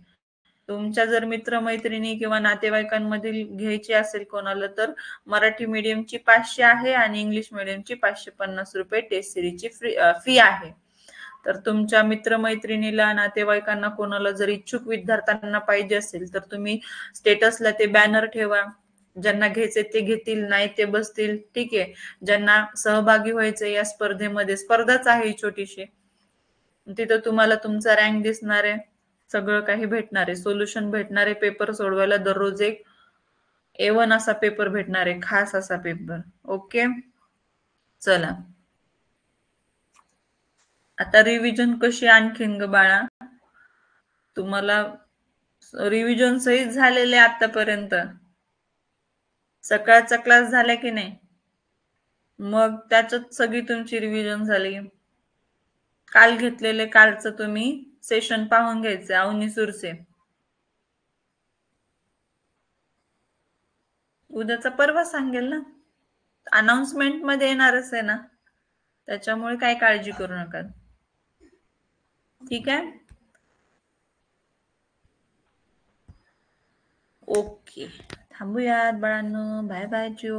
तुमच्या जर मित्रमैत्रिणी किंवा नातेवाईकांमधील घ्यायची असेल कोणाला, तर मराठी मीडियमची 500 आहे आणि इंग्लिश मीडियमची 550 रुपये टेस्ट सिरीजची फी आहे. तर तुमच्या मित्रमैत्रिणीला, नातेवाईकांना, कोणाला जर इच्छुक विद्यार्थ्यांना पाहिजे असेल तर तुम्ही स्टेटसला ते बॅनर ठेवा. ज्यांना घ्यायचे ते घेतील, नाही ते बसतील. ठीक आहे. ज्यांना सहभागी व्हायचे या स्पर्धेमध्ये, स्पर्धाच आहे ही छोटीशी, तिथं तुम्हाला तुमचा रँक दिसणार आहे, सगळं काही भेटणार आहे, सोल्युशन भेटणार आहे, पेपर सोडवायला दररोज एक A1 असा पेपर भेटणार आहे, खास असा पेपर. ओके. चला, आता रिव्हिजन कशी आणखीन ग बाळा? तुम्हाला रिव्हिजन सहित झालेले आतापर्यंत सकाळचा क्लास झाला की नाही? मग त्याच्यात सगळी तुमची रिव्हिजन झाली. काल घेतलेले कालचं तुम्ही सेशन पाहून घ्यायचे, अवनी सुरसे. उद्याचा परवा सांगेल ना, अनाउन्समेंट मध्ये येणारच आहे ना, त्याच्यामुळे काय काळजी करू नका. ठीक आहे. ओके. थांबूयात बाळांनो. Bye bye, Jio.